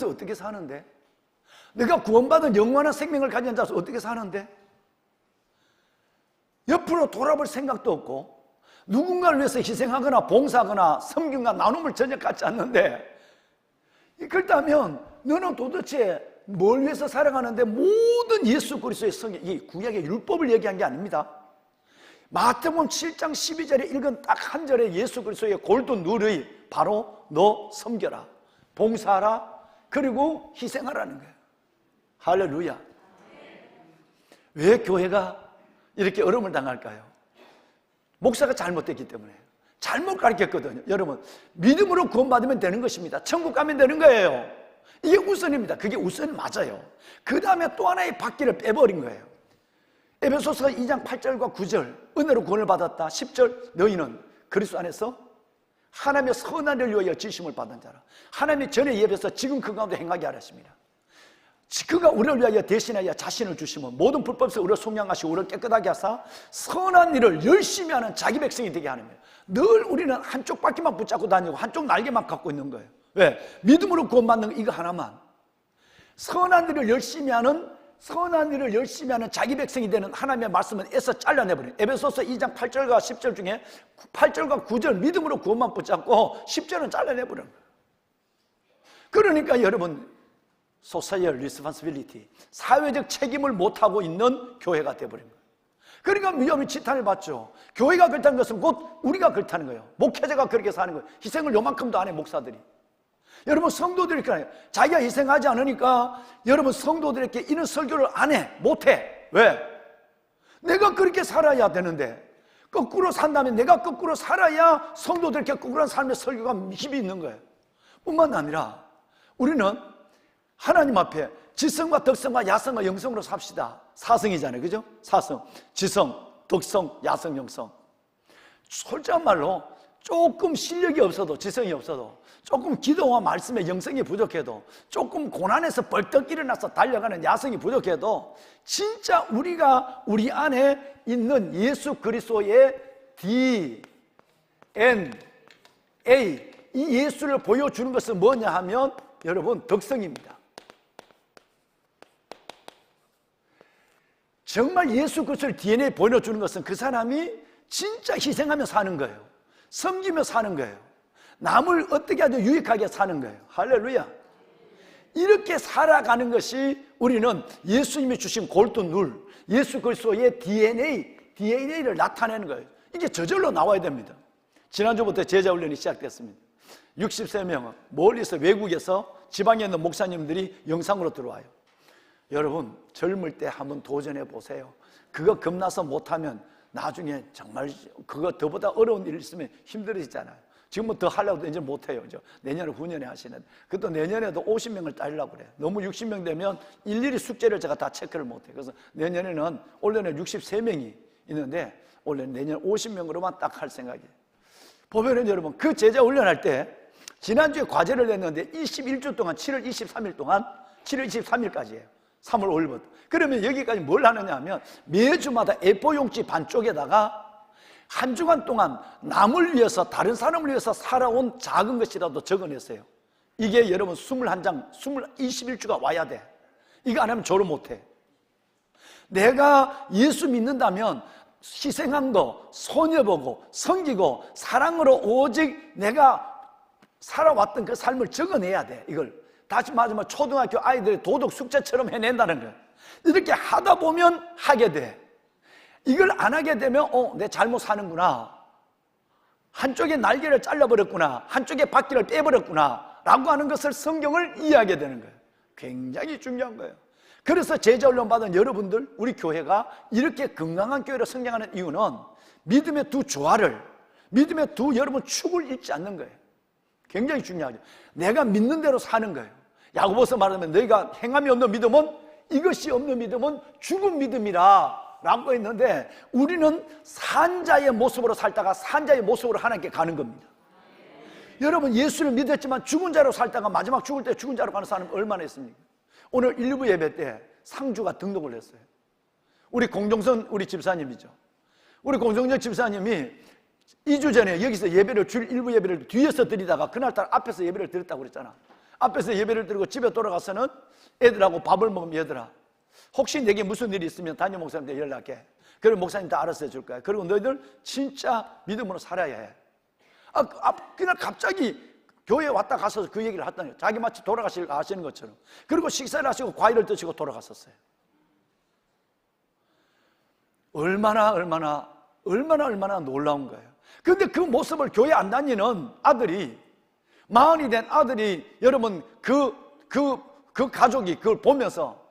어떻게 사는데? 내가 구원받은 영원한 생명을 가진 자로서 어떻게 사는데? 옆으로 돌아볼 생각도 없고 누군가를 위해서 희생하거나 봉사하거나 섬김과 나눔을 전혀 갖지 않는데, 그렇다면 너는 도대체 뭘 위해서 살아가는데? 모든 예수 그리스도의 성경, 이 구약의 율법을 얘기한 게 아닙니다. 마태복음 7장 12절에 읽은 딱 한 절에 예수 그리스도의 골든 룰이 바로 너 섬겨라, 봉사하라, 그리고 희생하라는 거예요. 할렐루야. 왜 교회가 이렇게 어려움을 당할까요? 목사가 잘못됐기 때문에. 잘못 가르쳤거든요. 여러분 믿음으로 구원받으면 되는 것입니다. 천국 가면 되는 거예요. 이게 우선입니다. 그게 우선 맞아요. 그 다음에 또 하나의 바퀴를 빼버린 거예요. 에베소서 2장 8절과 9절 은혜로 구원을 받았다. 10절 너희는 그리스도 안에서 하나님의 선한 일을 위하여 지심을 받은 자라. 하나님이 전에 예배해서 지금 그 가운데 행하게 하셨습니다. 그가 우리를 위하여 대신하여 자신을 주시면 모든 불법에서 우리를 속량하시고 우리를 깨끗하게 하사 선한 일을 열심히 하는 자기 백성이 되게 하는 거예요. 늘 우리는 한쪽 바퀴만 붙잡고 다니고 한쪽 날개만 갖고 있는 거예요. 왜? 믿음으로 구원받는 거 이거 하나만. 선한 일을 열심히 하는 선한 일을 열심히 하는 자기 백성이 되는 하나님의 말씀은 애써 잘라내버려요. 에베소서 2장 8절과 10절 중에 8절과 9절 믿음으로 구원만 붙잡고 10절은 잘라내버려요. 그러니까 여러분, Social Responsibility, 사회적 책임을 못하고 있는 교회가 되어버린 거예요. 그러니까 위험이 지탄을 받죠. 교회가 그렇다는 것은 곧 우리가 그렇다는 거예요. 목회자가 그렇게 사는 거예요. 희생을 요만큼도 안 해, 목사들이. 여러분, 성도들이 그래요. 자기가 희생하지 않으니까 여러분, 성도들에게 이런 설교를 안 해, 못해. 왜? 내가 그렇게 살아야 되는데, 거꾸로 산다면 내가 거꾸로 살아야 성도들에게 거꾸로 삶의 설교가 힘이 있는 거예요. 뿐만 아니라 우리는 하나님 앞에 지성과 덕성과 야성과 영성으로 삽시다. 사성이잖아요, 그죠? 사성, 지성, 덕성, 야성, 영성. 솔직한 말로 조금 실력이 없어도, 지성이 없어도, 조금 기도와 말씀의 영성이 부족해도, 조금 고난에서 벌떡 일어나서 달려가는 야성이 부족해도, 진짜 우리가 우리 안에 있는 예수 그리스도의 DNA, 이 예수를 보여주는 것은 뭐냐 하면 여러분, 덕성입니다. 정말 예수 그리스도의 DNA 보여주는 것은 그 사람이 진짜 희생하며 사는 거예요. 섬기며 사는 거예요. 남을 어떻게 아주 유익하게 사는 거예요. 할렐루야. 이렇게 살아가는 것이 우리는 예수님이 주신 골든룰, 예수 그리스도의 DNA를 나타내는 거예요. 이게 저절로 나와야 됩니다. 지난주부터 제자훈련이 시작됐습니다. 63명 멀리서 외국에서 지방에 있는 목사님들이 영상으로 들어와요. 여러분, 젊을 때 한번 도전해 보세요. 그거 겁나서 못하면 나중에 정말 그거 더보다 어려운 일 있으면 힘들어지잖아요. 지금은 더 하려고 이제 못해요. 내년에 후년에 하시는. 그것도 내년에도 50명을 따려고 그래요. 너무 60명 되면 일일이 숙제를 제가 다 체크를 못해요. 그래서 내년에는 올해는 63명이 있는데 올해 내년 50명으로만 딱 할 생각이에요. 보면은 여러분, 그 제자 훈련할 때 지난주에 과제를 냈는데 21주 동안 7월 23일 동안 7월 23일까지예요. 3월 5일부터. 그러면 여기까지 뭘 하느냐 하면 매주마다 A4 용지 반쪽에다가 한 주간 동안 남을 위해서, 다른 사람을 위해서 살아온 작은 것이라도 적어냈어요. 이게 여러분 21장, 21주가 와야 돼. 이거 안 하면 졸업 못해. 내가 예수 믿는다면 희생한 거, 손해보고, 섬기고, 사랑으로 오직 내가 살아왔던 그 삶을 적어내야 돼. 이걸 다시 말하자면 초등학교 아이들의 도덕 숙제처럼 해낸다는 거예요. 이렇게 하다 보면 하게 돼. 이걸 안 하게 되면 내 잘못 사는구나, 한쪽에 날개를 잘라버렸구나, 한쪽에 바퀴를 빼버렸구나 라고 하는 것을 성경을 이해하게 되는 거예요. 굉장히 중요한 거예요. 그래서 제자훈련 받은 여러분들, 우리 교회가 이렇게 건강한 교회로 성장하는 이유는 믿음의 두 조화를, 믿음의 두 여러분 축을 잃지 않는 거예요. 굉장히 중요하죠. 내가 믿는 대로 사는 거예요. 야고보서 말하면 너희가 행함이 없는 믿음은, 이것이 없는 믿음은 죽은 믿음이라 라고 했는데, 우리는 산자의 모습으로 살다가 산자의 모습으로 하나님께 가는 겁니다. 여러분, 예수를 믿었지만 죽은 자로 살다가 마지막 죽을 때 죽은 자로 가는 사람 얼마나 있습니까? 오늘 1부 예배 때 상주가 등록을 했어요. 우리 공정선 우리 집사님이죠. 우리 공정선 집사님이 2주 전에 여기서 예배를, 줄 1부 예배를 뒤에서 드리다가 그날따라 앞에서 예배를 드렸다고 그랬잖아. 앞에서 예배를 드리고 집에 돌아가서는 애들하고 밥을 먹으면, 얘들아, 혹시 내게 무슨 일이 있으면 담임 목사님한테 연락해. 그럼 목사님 다 알아서 해줄 거야. 그리고 너희들 진짜 믿음으로 살아야 해. 그날 갑자기 교회에 왔다 가서 그 얘기를 했다니, 자기 마치 돌아가시는 것처럼. 그리고 식사를 하시고 과일을 드시고 돌아갔었어요. 얼마나 놀라운 거예요. 그런데 그 모습을 교회 안 다니는 아들이, 마흔이 된 아들이, 여러분 그 가족이 그걸 보면서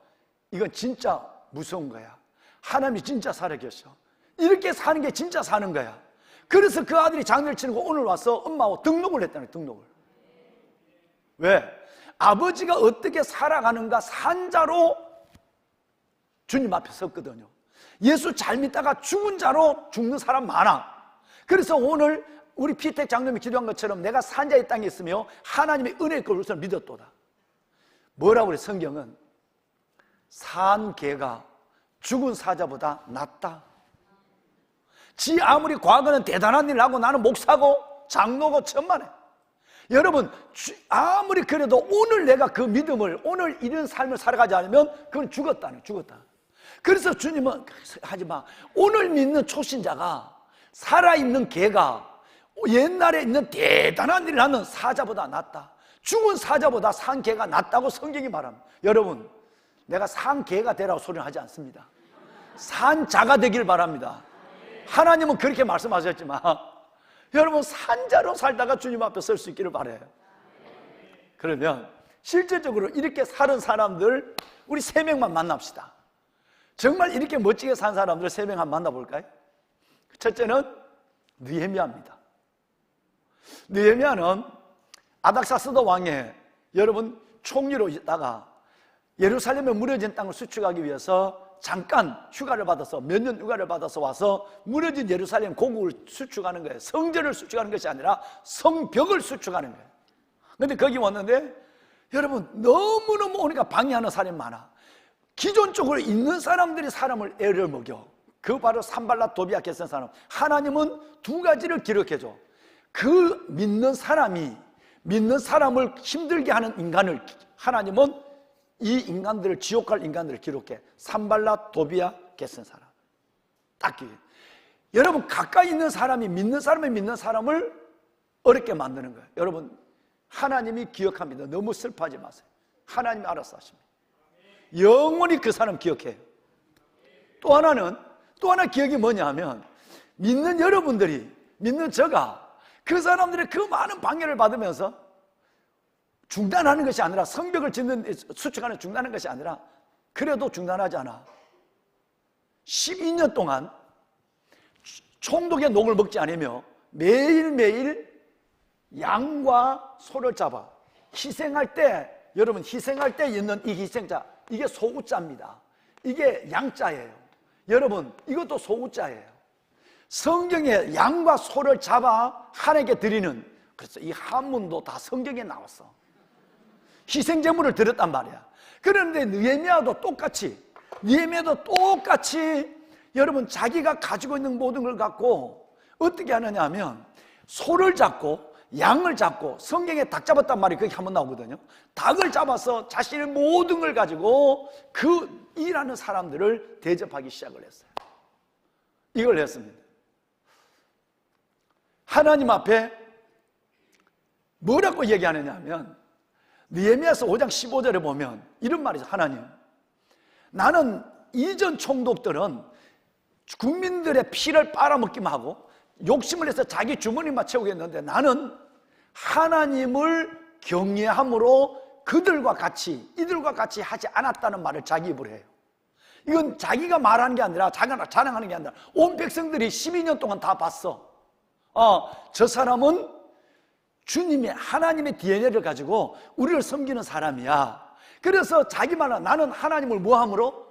이건 진짜 무서운 거야. 하나님이 진짜 살아계셔. 이렇게 사는 게 진짜 사는 거야. 그래서 그 아들이 장례를 치는 거 오늘 와서 엄마하고 등록을 했다는 거예요. 등록을. 왜? 아버지가 어떻게 살아가는가 산자로 주님 앞에 섰거든요. 예수 잘 믿다가 죽은 자로 죽는 사람 많아. 그래서 오늘 우리 피택 장로님이 기도한 것처럼 내가 산자의 땅에 있으며 하나님의 은혜의 것을 믿었도다. 뭐라고 그래? 성경은 산 개가 죽은 사자보다 낫다. 지 아무리 과거는 대단한 일을 하고 나는 목사고 장로고 천만에, 여러분, 아무리 그래도 오늘 내가 그 믿음을, 오늘 이런 삶을 살아가지 않으면 그건 죽었다. 그래서 주님은 하지마. 오늘 믿는 초신자가, 살아있는 개가 옛날에 있는 대단한 일을 하는 사자보다 낫다. 죽은 사자보다 산 개가 낫다고 성경이 말합니다. 여러분, 내가 산 개가 되라고 소리는 하지 않습니다. 산 자가 되길 바랍니다. 하나님은 그렇게 말씀하셨지만 여러분, 산자로 살다가 주님 앞에 설 수 있기를 바라요. 그러면 실제적으로 이렇게 사는 사람들 우리 3명만 만납시다. 정말 이렇게 멋지게 산 사람들 3명 한번 만나볼까요? 첫째는 느헤미야입니다. 느헤미야는 아닥사스다 왕의 여러분 총리로 있다가 예루살렘에 무너진 땅을 수축하기 위해서 잠깐 휴가를 받아서, 몇 년 휴가를 받아서 와서 무너진 예루살렘 고국을 수축하는 거예요. 성전을 수축하는 것이 아니라 성벽을 수축하는 거예요. 근데 거기 왔는데 여러분, 너무너무 오니까 방해하는 사람이 많아. 기존적으로 있는 사람들이 사람을 애를 먹여. 그 바로 산발랏 도비아 게셈 사람. 하나님은 2가지를 기록해줘. 그 믿는 사람을 힘들게 하는 인간을, 하나님은 이 인간들을, 지옥 갈 인간들을 기록해. 산발랏 도비아 게셈 사람. 딱 기록해. 여러분, 가까이 있는 사람이 믿는 사람을 어렵게 만드는 거예요. 여러분, 하나님이 기억합니다. 너무 슬퍼하지 마세요. 하나님이 알아서 하십니다. 영원히 그 사람 기억해요. 또 하나 기억이 뭐냐 하면, 믿는 여러분들이, 믿는 저가 그 사람들의 그 많은 방해를 받으면서 중단하는 것이 아니라, 성벽을 짓는, 수축하는 중단하는 것이 아니라, 그래도 중단하지 않아. 12년 동안 총독의 녹을 먹지 않으며 매일매일 양과 소를 잡아 희생할 때, 여러분, 희생할 때 있는 이 희생자, 이게 소우자입니다. 이게 양자예요. 여러분, 이것도 소우자예요. 성경에 양과 소를 잡아 하나님께 드리는, 그래서 이 한문도 다 성경에 나왔어. 희생제물을 드렸단 말이야. 그런데 느헤미야도 똑같이 여러분, 자기가 가지고 있는 모든 걸 갖고 어떻게 하느냐 하면, 소를 잡고 양을 잡고, 성경에 닭 잡았단 말이 거기 한번 나오거든요. 닭을 잡아서 자신의 모든 걸 가지고 그 일하는 사람들을 대접하기 시작을 했어요. 이걸 했습니다. 하나님 앞에 뭐라고 얘기하느냐 하면, 느헤미야서 5장 15절에 보면 이런 말이죠. 하나님, 나는 이전 총독들은 국민들의 피를 빨아먹기만 하고 욕심을 내서 자기 주머니만 채우게 했는데, 나는 하나님을 경외함으로 이들과 같이 하지 않았다는 말을 자기 입으로 해요. 이건 자기가 말하는 게 아니라, 자기가 자랑하는 게 아니라 온 백성들이 12년 동안 다 봤어. 저 사람은 주님의, 하나님의 DNA를 가지고 우리를 섬기는 사람이야. 그래서 자기 말은, 나는 하나님을 뭐함으로?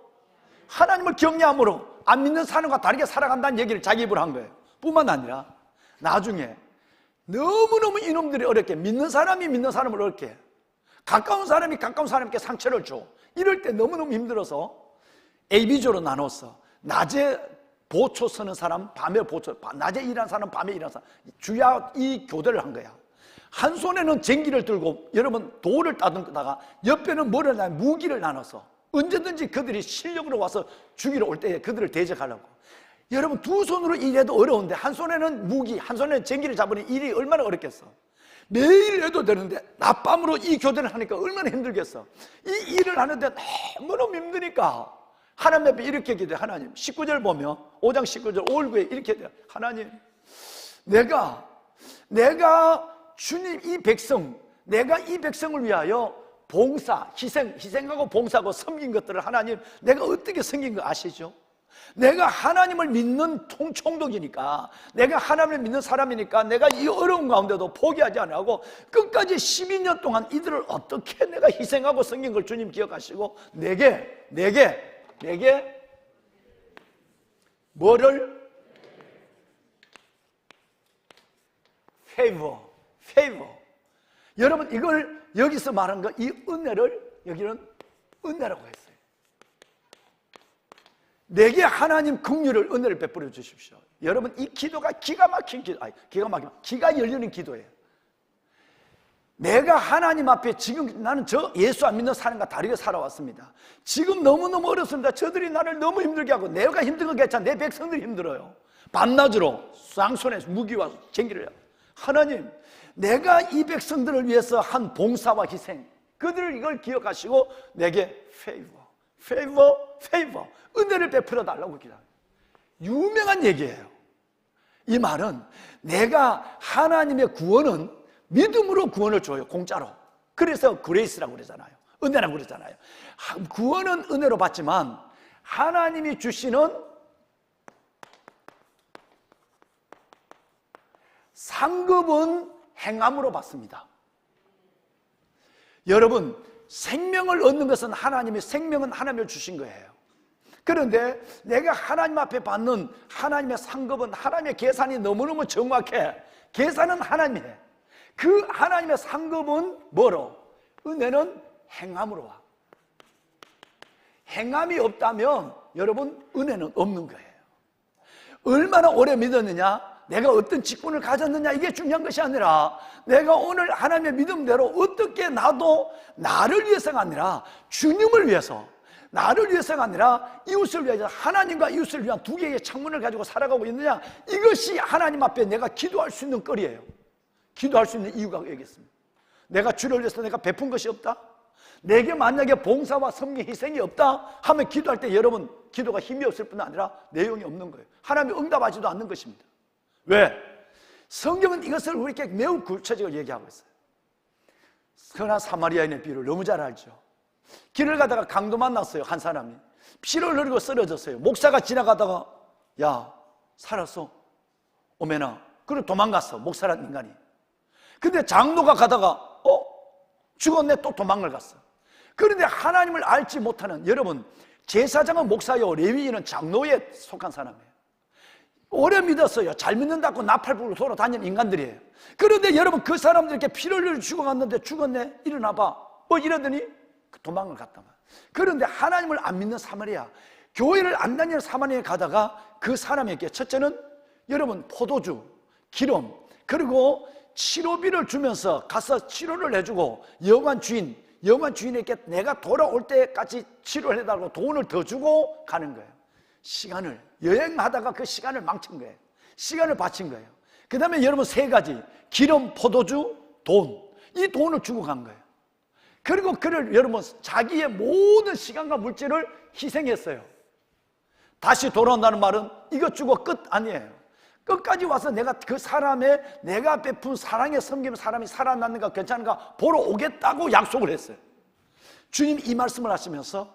하나님을 경외함으로 안 믿는 사람과 다르게 살아간다는 얘기를 자기 입으로 한 거예요. 뿐만 아니라 나중에 너무너무 이놈들이 어렵게, 믿는 사람이 믿는 사람을 어렵게, 가까운 사람이 가까운 사람께 상처를 줘. 이럴 때 너무너무 힘들어서 AB조로 나눴어. 낮에 보초 서는 사람, 밤에 보초, 낮에 일하는 사람, 밤에 일하는 사람, 주야 이 교대를 한 거야. 한 손에는 쟁기를 들고 여러분 돌을 따듬다가 옆에는 뭐를 나면 무기를 나눠서 언제든지 그들이 실력으로 와서 죽이러 올 때에 그들을 대적하려고. 여러분, 2손으로 일해도 어려운데 한 손에는 무기, 한 손에는 쟁기를 잡으니 일이 얼마나 어렵겠어. 매일 해도 되는데 낮밤으로 이 교대를 하니까 얼마나 힘들겠어. 이 일을 하는데 너무너무 힘드니까 하나님 앞에 이렇게 기도해. 하나님, 19절 보면 5장 19절 5월 9에 이렇게 돼요. 하나님, 내가 주님 내가 이 백성을 위하여 희생하고 봉사하고 섬긴 것들을 하나님, 내가 어떻게 섬긴 거 아시죠? 내가 하나님을 믿는 총독이니까, 내가 하나님을 믿는 사람이니까 내가 이 어려운 가운데도 포기하지 않고 끝까지 12년 동안 이들을 어떻게 내가 희생하고 섬긴 걸 주님 기억하시고 내게 뭐를? favor. 여러분, 이걸 여기서 말한 거, 이 은혜를 여기는 은혜라고 했어요. 내게 하나님 긍휼을, 은혜를 베풀어 주십시오. 여러분, 이 기도가 기가 열리는 기도예요. 내가 하나님 앞에 지금 나는 저 예수 안 믿는 사람과 다르게 살아왔습니다. 지금 너무너무 어렵습니다. 저들이 나를 너무 힘들게 하고 내가 힘든 건 괜찮아. 내 백성들이 힘들어요. 밤낮으로 쌍손에 무기와 쟁기를 해요. 하나님, 내가 이 백성들을 위해서 한 봉사와 희생, 그들을 이걸 기억하시고 내게 favor, 은혜를 베풀어 달라고 기도해요. 유명한 얘기예요. 이 말은 내가 하나님의 구원은 믿음으로 구원을 줘요. 공짜로. 그래서 그레이스라고 그러잖아요. 은혜라고 그러잖아요. 구원은 은혜로 받지만 하나님이 주시는 상급은 행함으로 받습니다. 여러분, 생명을 얻는 것은 생명은 하나님을 주신 거예요. 그런데 내가 하나님 앞에 받는 하나님의 상급은 하나님의 계산이 너무너무 정확해. 계산은 하나님이 해. 그 하나님의 상급은 뭐로? 은혜는 행함으로 와. 행함이 없다면 여러분 은혜는 없는 거예요. 얼마나 오래 믿었느냐, 내가 어떤 직분을 가졌느냐, 이게 중요한 것이 아니라 내가 오늘 하나님의 믿음대로 어떻게 나도 나를 위해서가 아니라 주님을 위해서, 나를 위해서가 아니라 이웃을 위해서 하나님과 이웃을 위한 두 개의 창문을 가지고 살아가고 있느냐, 이것이 하나님 앞에 내가 기도할 수 있는 거리예요. 기도할 수 있는 이유가 여기 있습니다. 내가 주를 위해서 내가 베푼 것이 없다, 내게 만약에 봉사와 섬기 희생이 없다 하면 기도할 때 여러분 기도가 힘이 없을 뿐 아니라 내용이 없는 거예요. 하나님이 응답하지도 않는 것입니다. 왜? 성경은 이것을 우리에게 매우 구체적으로 얘기하고 있어요. 선한 사마리아인의 비유를 너무 잘 알죠. 길을 가다가 강도 만났어요. 한 사람이 피를 흘리고 쓰러졌어요. 목사가 지나가다가 야, 살았어? 오메나. 그리고 도망갔어, 목사란 인간이. 근데 장로가 가다가 죽었네, 또 도망을 갔어. 그런데 하나님을 알지 못하는, 여러분, 제사장은 목사요, 레위인은 장로에 속한 사람이에요. 오래 믿었어요. 잘 믿는다고 나팔불고 돌아다니는 인간들이에요. 그런데 여러분, 그 사람들에게 피를 흘려 죽어갔는데 죽었네, 일어나봐, 이러더니 도망을 갔단 말이에요. 그런데 하나님을 안 믿는 사마리아, 교회를 안 다니는 사마리아에 가다가 그 사람에게 첫째는 여러분 포도주, 기름, 그리고 치료비를 주면서 가서 치료를 해주고, 여관 주인에게 내가 돌아올 때까지 치료를 해달라고 돈을 더 주고 가는 거예요. 시간을, 여행하다가 그 시간을 망친 거예요. 시간을 바친 거예요. 그 다음에 여러분 세 가지, 기름, 포도주, 돈, 이 돈을 주고 간 거예요. 그리고 그를 여러분 자기의 모든 시간과 물질을 희생했어요. 다시 돌아온다는 말은 이것 주고 끝 아니에요. 끝까지 와서 내가 그 사람의, 내가 베푼 사랑에 섬기면 사람이 살아났는가 괜찮은가 보러 오겠다고 약속을 했어요. 주님 이 말씀을 하시면서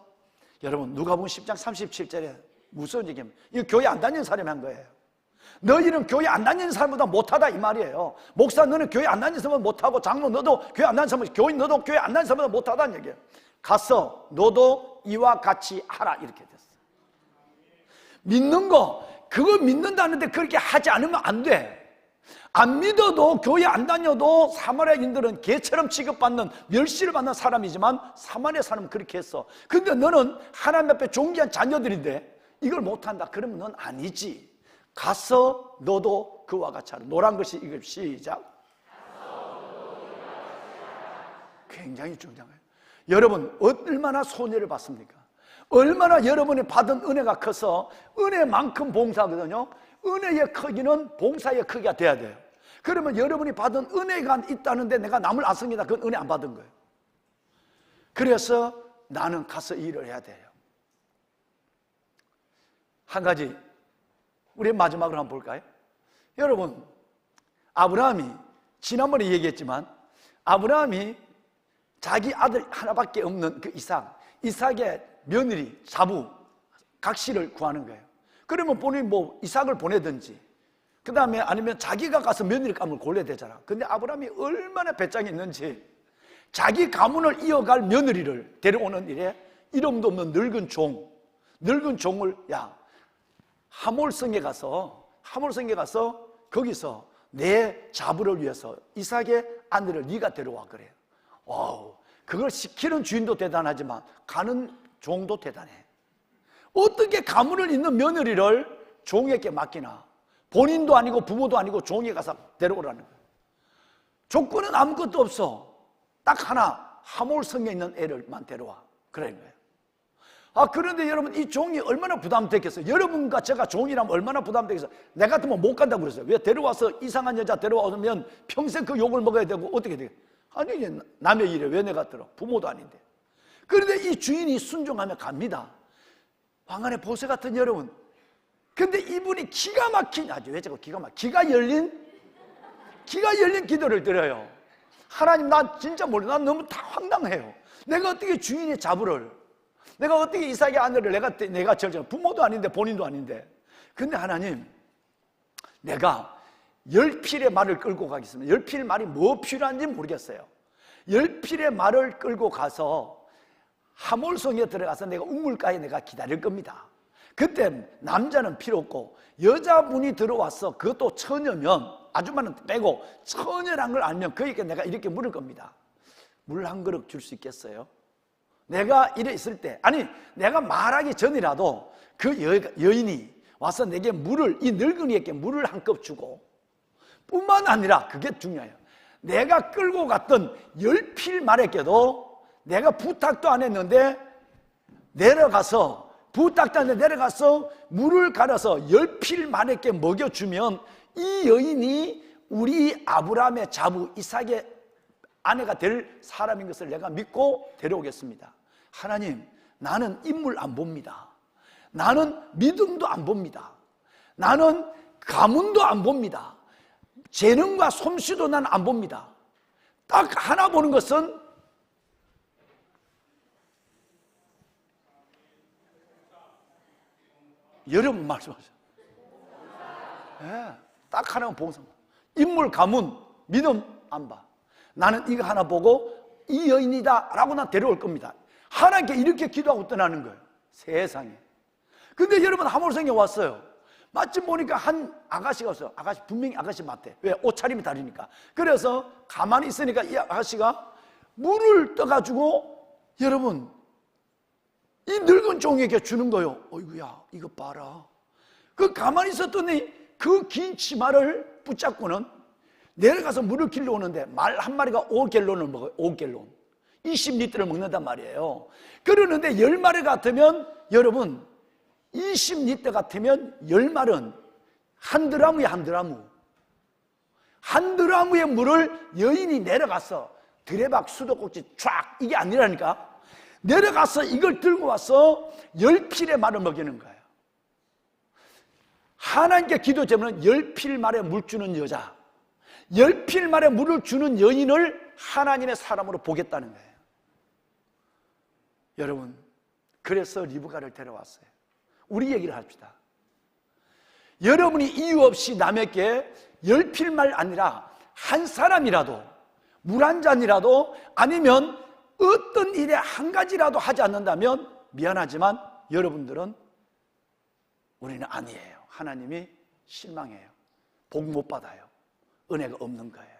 여러분 누가복음 10장 37절에 무서운 얘기입니다. 이거 교회 안 다니는 사람이 한 거예요. 너희는 교회 안 다니는 사람보다 못하다 이 말이에요. 목사 너는 교회 안 다니는 사람보다 못하고, 장로 너도 교회 안 다니는 사람보다, 교인 너도 교회 안 다니는 사람보다 못하다는 얘기예요. 가서 너도 이와 같이 하라, 이렇게 됐어요. 믿는 거, 그거 믿는다는데 그렇게 하지 않으면 안 돼. 안 믿어도, 교회 안 다녀도 사마리아인들은 개처럼 취급받는, 멸시를 받는 사람이지만 사마리아 사람은 그렇게 했어. 근데 너는 하나님 앞에 존귀한 자녀들인데 이걸 못한다 그러면 넌 아니지. 가서 너도 그와 같이 하라. 노란 것이 이거 시작. 굉장히 중요해요. 여러분 얼마나 손해를 받습니까? 얼마나 여러분이 받은 은혜가 커서, 은혜만큼 봉사거든요. 은혜의 크기는 봉사의 크기가 돼야 돼요. 그러면 여러분이 받은 은혜가 있다는데 내가 남을 안 섬기다, 그건 은혜 안 받은 거예요. 그래서 나는 가서 일을 해야 돼요. 한 가지 우리 마지막으로 한번 볼까요? 여러분, 아브라함이, 지난번에 얘기했지만 아브라함이 자기 아들 하나밖에 없는 그 이삭의 며느리, 자부, 각시를 구하는 거예요. 그러면 본인이 뭐 이삭을 보내든지, 그 다음에 아니면 자기가 가서 며느리감을 골라야 되잖아. 근데 아브라함이 얼마나 배짱이 있는지 자기 가문을 이어갈 며느리를 데려오는 일에 이름도 없는 늙은 종을 하몰성에 가서 거기서 내 자부를 위해서 이삭의 아내를 네가 데려와 그래요. 와우, 그걸 시키는 주인도 대단하지만 가는 종도 대단해. 어떻게 가문을 잇는 며느리를 종에게 맡기나? 본인도 아니고 부모도 아니고 종에 가서 데려오라는 거예요. 조건은 아무것도 없어. 딱 하나 하몰성에 있는 애를만 데려와. 그런 거예요. 그런데 여러분, 이 종이 얼마나 부담되겠어요? 여러분과 제가 종이라면 얼마나 부담되겠어요? 내가 같으면 못 간다고 그랬어요. 왜? 데려와서 이상한 여자 데려와오면 평생 그 욕을 먹어야 되고 어떻게 돼요? 아니, 이게 남의 일에 왜 내가 들어? 부모도 아닌데. 그런데 이 주인이 순종하며 갑니다. 왕안의 보세 같은 여러분. 근데 이분이 기가 막힌, 왜 자꾸 기가 막힌, 기가 열린 기도를 드려요. 하나님, 난 진짜 몰라. 난 너무 다 황당해요. 내가 어떻게 주인의 자부를, 내가 어떻게 이삭의 아내를 내가 절정, 부모도 아닌데 본인도 아닌데. 근데 하나님, 내가 10필의 말을 끌고 가겠습니다. 10필 말이 뭐 필요한지 모르겠어요. 10필의 말을 끌고 가서 하몰성에 들어가서 내가 우물가에 내가 기다릴 겁니다. 그때 남자는 필요 없고 여자분이 들어와서 그것도 처녀면, 아줌마는 빼고 처녀란 걸 알면 그에게 내가 이렇게 물을 겁니다. 물 한 그릇 줄 수 있겠어요? 내가 이래 있을 때, 아니 내가 말하기 전이라도 그 여인이 와서 내게 물을, 이 늙은이에게 물을 한 컵 주고, 뿐만 아니라 그게 중요해요. 내가 끌고 갔던 10필 말에게도 내가 부탁도 안 했는데 내려가서, 부탁도 안 했는데 내려가서 물을 갈아서 10필 말에게 먹여주면 이 여인이 우리 아브라함의 자부 이삭의 아내가 될 사람인 것을 내가 믿고 데려오겠습니다. 하나님, 나는 인물 안 봅니다. 나는 믿음도 안 봅니다. 나는 가문도 안 봅니다. 재능과 솜씨도 난 안 봅니다. 딱 하나 보는 것은 여러분 말씀하세요. 딱 하나만 봉사. 인물, 가문, 믿음 안 봐. 나는 이거 하나 보고 이 여인이다 라고 난 데려올 겁니다. 하나님께 이렇게 기도하고 떠나는 거예요. 세상에. 근데 여러분, 하몰성에 왔어요. 마침 보니까 한 아가씨가 왔어요. 아가씨, 분명히 아가씨 맞대. 왜? 옷차림이 다르니까. 그래서 가만히 있으니까 이 아가씨가 물을 떠가지고, 여러분, 이 늙은 종에게 주는 거예요. 어이구야, 이거 봐라. 그 가만히 있었더니 그 긴 치마를 붙잡고는 내려가서 물을 길러 오는데 말 한 마리가 5갤론을 먹어요. 5갤론. 20리터를 먹는단 말이에요. 그러는데 10마리 같으면, 여러분, 20리터 같으면 10말은 한 드라무에 한 드라무. 한 드라무의 물을 여인이 내려가서 드레박 수도꼭지 쫙, 이게 아니라니까. 내려가서 이걸 들고 와서 10필의 말을 먹이는 거예요. 하나님께 기도 제문은 10필 말에 물 주는 여자, 10필 말에 물을 주는 여인을 하나님의 사람으로 보겠다는 거예요. 여러분, 그래서 리브가를 데려왔어요. 우리 얘기를 합시다. 여러분이 이유 없이 남에게 10필 말 아니라 한 사람이라도, 물 한 잔이라도, 아니면 어떤 일에 한 가지라도 하지 않는다면 미안하지만 여러분들은, 우리는 아니에요. 하나님이 실망해요. 복 못 받아요. 은혜가 없는 거예요.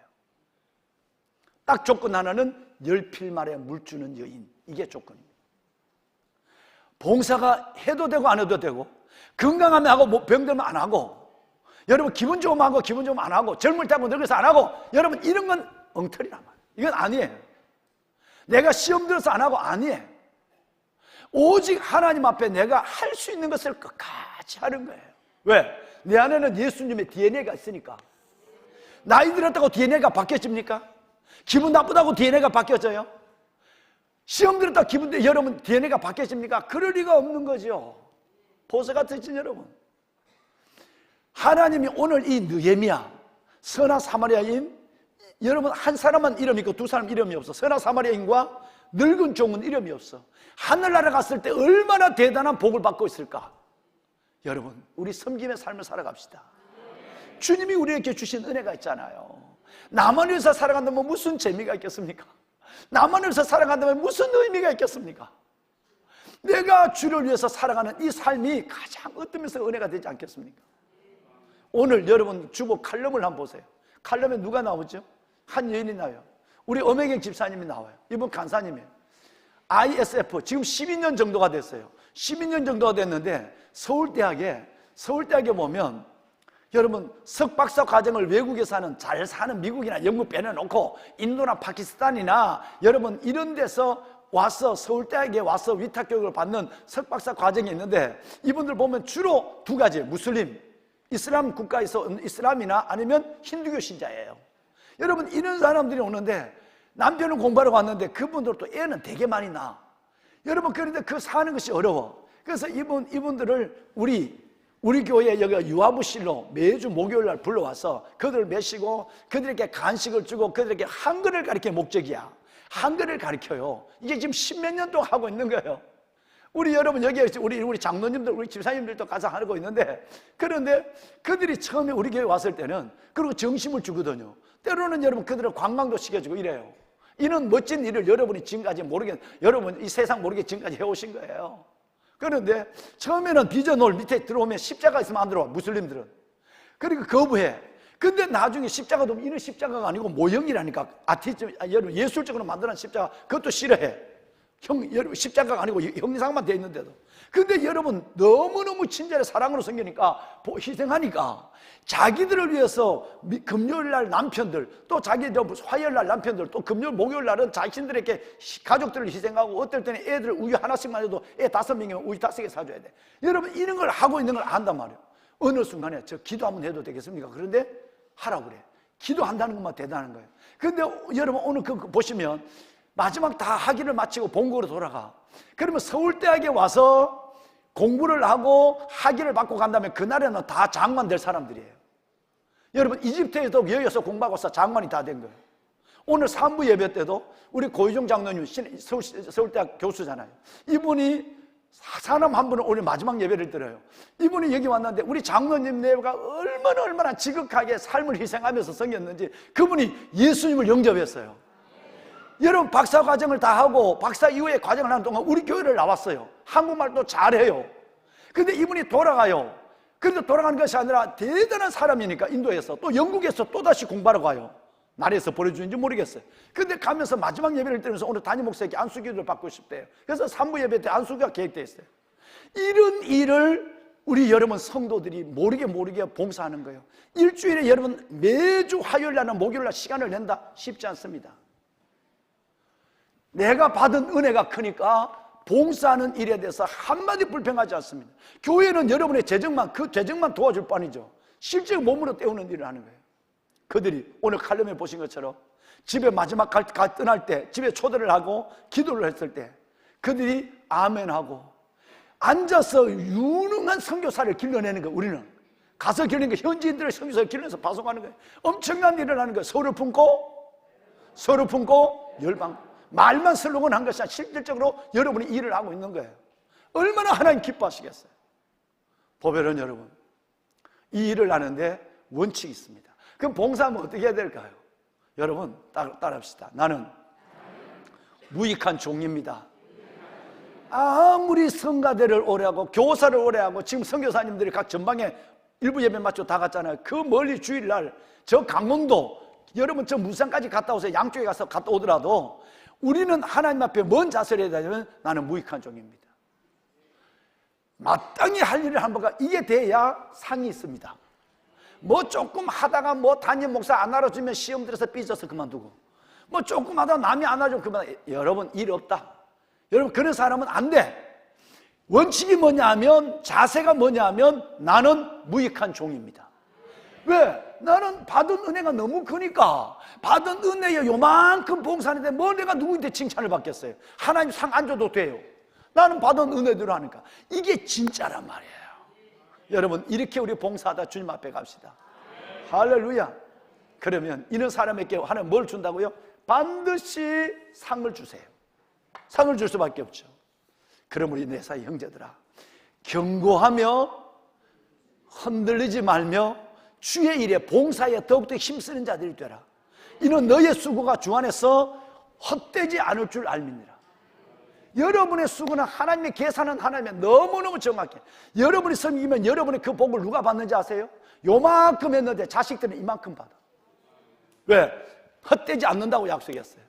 딱 조건 하나는 10필 말에 물 주는 여인, 이게 조건입니다. 봉사가 해도 되고 안 해도 되고, 건강하면 하고 병들면 안 하고, 여러분 기분 좋으면 하고 기분 좋으면 안 하고, 젊을 때 하고 늙어서 안 하고, 여러분 이런 건 엉터리란 말이에요. 이건 아니에요. 내가 시험 들어서 안 하고 아니에요. 오직 하나님 앞에 내가 할 수 있는 것을 끝까지 하는 거예요. 왜? 내 안에는 예수님의 DNA가 있으니까. 나이 들었다고 DNA가 바뀌어집니까? 기분 나쁘다고 DNA가 바뀌어져요? 시험 들었다고 여러분 DNA가 바뀌어집니까? 그럴 리가 없는 거죠. 보세 같으신 여러분, 하나님이 오늘 이 느헤미야, 선한 사마리아인, 여러분 한 사람만 이름이 있고 두 사람 이름이 없어. 선한 사마리아인과 늙은 종은 이름이 없어. 하늘나라 갔을 때 얼마나 대단한 복을 받고 있을까? 여러분, 우리 섬김의 삶을 살아갑시다. 주님이 우리에게 주신 은혜가 있잖아요. 나만 위해서 살아간다면 무슨 재미가 있겠습니까? 나만 위해서 살아간다면 무슨 의미가 있겠습니까? 내가 주를 위해서 살아가는 이 삶이 가장 어떤 면에서 은혜가 되지 않겠습니까? 오늘 여러분 주보 칼럼을 한번 보세요. 칼럼에 누가 나오죠? 한 여인이 나와요. 우리 엄혜경 집사님이 나와요. 이분 간사님이에요. ISF 지금 12년 정도가 됐어요. 12년 정도가 됐는데 서울대학에 보면 여러분 석박사 과정을 외국에서 하는 잘 사는 미국이나 영국 빼내놓고 인도나 파키스탄이나 여러분 이런 데서 와서 서울대학에 와서 위탁교육을 받는 석박사 과정이 있는데 이분들 보면 주로 두 가지, 무슬림, 이슬람 국가에서 이슬람이나 아니면 힌두교 신자예요. 여러분 이런 사람들이 오는데 남편은 공부하러 왔는데 그분들도 애는 되게 많이 낳아. 여러분 그런데 그 사는 것이 어려워. 그래서 이분들을 우리 교회 여기 유아부실로 매주 목요일 날 불러와서 그들을 메시고 그들에게 간식을 주고 그들에게 한글을 가르치는 목적이야. 한글을 가르쳐요. 이게 지금 십몇 년 동안 하고 있는 거예요. 우리 여러분 여기 우리 장로님들 우리 집사님들도 가서 하고 있는데 그런데 그들이 처음에 우리 교회 왔을 때는 그리고 정심을 주거든요. 때로는 여러분 그들을 관광도 시켜주고 이래요. 이런 멋진 일을 여러분이 지금까지 여러분 이 세상 모르게 지금까지 해오신 거예요. 그런데 처음에는 비전홀 밑에 들어오면 십자가 있으면 안 들어와, 무슬림들은. 그러니까 거부해. 근데 나중에 십자가도 이런 십자가가 아니고 모형이라니까. 여러분 예술적으로 만드는 십자가 그것도 싫어해. 여러분 십자가가 아니고 형상만 돼 있는데도. 근데 여러분 너무너무 친절해. 사랑으로 생기니까 희생하니까 자기들을 위해서 금요일 날 남편들 또 자기 화요일 날 남편들 또 금요일 목요일 날은 자신들에게 가족들을 희생하고 어떨 때는 애들 우유 하나씩만 해도 애 5명이면 우유 5개 사줘야 돼. 여러분 이런 걸 하고 있는 걸 안단 말이에요. 어느 순간에 저 기도 한번 해도 되겠습니까? 그런데 하라고 그래. 기도한다는 것만 대단한 거예요. 근데 여러분 오늘 그거 보시면 마지막 다 학위를 마치고 본국으로 돌아가. 그러면 서울대학에 와서 공부를 하고 학위를 받고 간다면 그날에는 다 장관 될 사람들이에요. 여러분 이집트에도 여기서 공부하고서 장관이 다 된 거예요. 오늘 산부 예배 때도 우리 고희종 장로님 서울대학 교수잖아요. 이분이 사람 한 분은 오늘 마지막 예배를 드려요. 이분이 여기 왔는데 우리 장로님네가 얼마나 지극하게 삶을 희생하면서 섬겼는지 그분이 예수님을 영접했어요. 여러분 박사 과정을 다 하고 박사 이후에 과정을 하는 동안 우리 교회를 나왔어요. 한국말도 잘해요. 근데 이분이 돌아가요. 그런데 돌아가는 것이 아니라 대단한 사람이니까 인도에서 또 영국에서 또다시 공부하러 가요. 나라에서 보내주는지 모르겠어요. 근데 가면서 마지막 예배를 드리면서 오늘 담임 목사에게 안수기도를 받고 싶대요. 그래서 3부 예배 때 안수기가 계획되어 있어요. 이런 일을 우리 여러분 성도들이 모르게 봉사하는 거예요. 일주일에 여러분 매주 화요일 날이나 목요일 날 시간을 낸다? 쉽지 않습니다. 내가 받은 은혜가 크니까 봉사하는 일에 대해서 한마디 불평하지 않습니다. 교회는 여러분의 그 재정만 도와줄 뿐이죠. 실제 몸으로 때우는 일을 하는 거예요. 그들이 오늘 칼럼에 보신 것처럼 집에 마지막 떠날 때 집에 초대를 하고 기도를 했을 때 그들이 아멘하고 앉아서 유능한 선교사를 길러내는 거예요. 우리는 가서 길러내는 거예요. 현지인들의 선교사를 길러내서 파송하는 거예요. 엄청난 일을 하는 거예요. 서로 품고 열방. 말만 슬로건 한 것이 아니라 실질적으로 여러분이 일을 하고 있는 거예요. 얼마나 하나님 기뻐하시겠어요. 보배는 여러분 이 일을 하는데 원칙이 있습니다. 그럼 봉사하면 어떻게 해야 될까요? 여러분 따라합시다. 나는 무익한 종입니다. 아무리 성가대를 오래 하고 교사를 오래 하고 지금 선교사님들이 각 전방에 일부 예배 맞춰 다 갔잖아요. 그 멀리 주일날 저 강원도 여러분 저 무산까지 갔다 오세요. 양쪽에 가서 갔다 오더라도 우리는 하나님 앞에 뭔 자세를 해야 되냐면 나는 무익한 종입니다. 마땅히 할 일을 한 번가 이게 돼야 상이 있습니다. 뭐 조금 하다가 뭐 담임 목사 안 알아주면 시험 들어서 삐져서 그만두고 뭐 조금 하다가 남이 안 알아주면 그만. 여러분 일 없다. 여러분 그런 사람은 안 돼. 원칙이 뭐냐면 자세가 뭐냐면 나는 무익한 종입니다. 왜? 나는 받은 은혜가 너무 크니까 받은 은혜에 요만큼 봉사하는데 뭐 내가 누구한테 칭찬을 받겠어요. 하나님 상 안 줘도 돼요. 나는 받은 은혜대로 하니까 이게 진짜란 말이에요. 여러분 이렇게 우리 봉사하다 주님 앞에 갑시다. 할렐루야. 그러면 이런 사람에게 하나님 뭘 준다고요? 반드시 상을 주세요. 상을 줄 수밖에 없죠. 그럼 우리 내 사이 형제들아 경고하며 흔들리지 말며 주의 일에 봉사에 더욱더 힘쓰는 자들이 되라. 이는 너의 수고가 주 안에서 헛되지 않을 줄 알미니라. 여러분의 수고는 하나님의 계산은 하나님의 너무너무 정확해. 여러분이 섬기면 여러분의 그 복을 누가 받는지 아세요? 요만큼 했는데 자식들은 이만큼 받아. 왜? 헛되지 않는다고 약속했어요.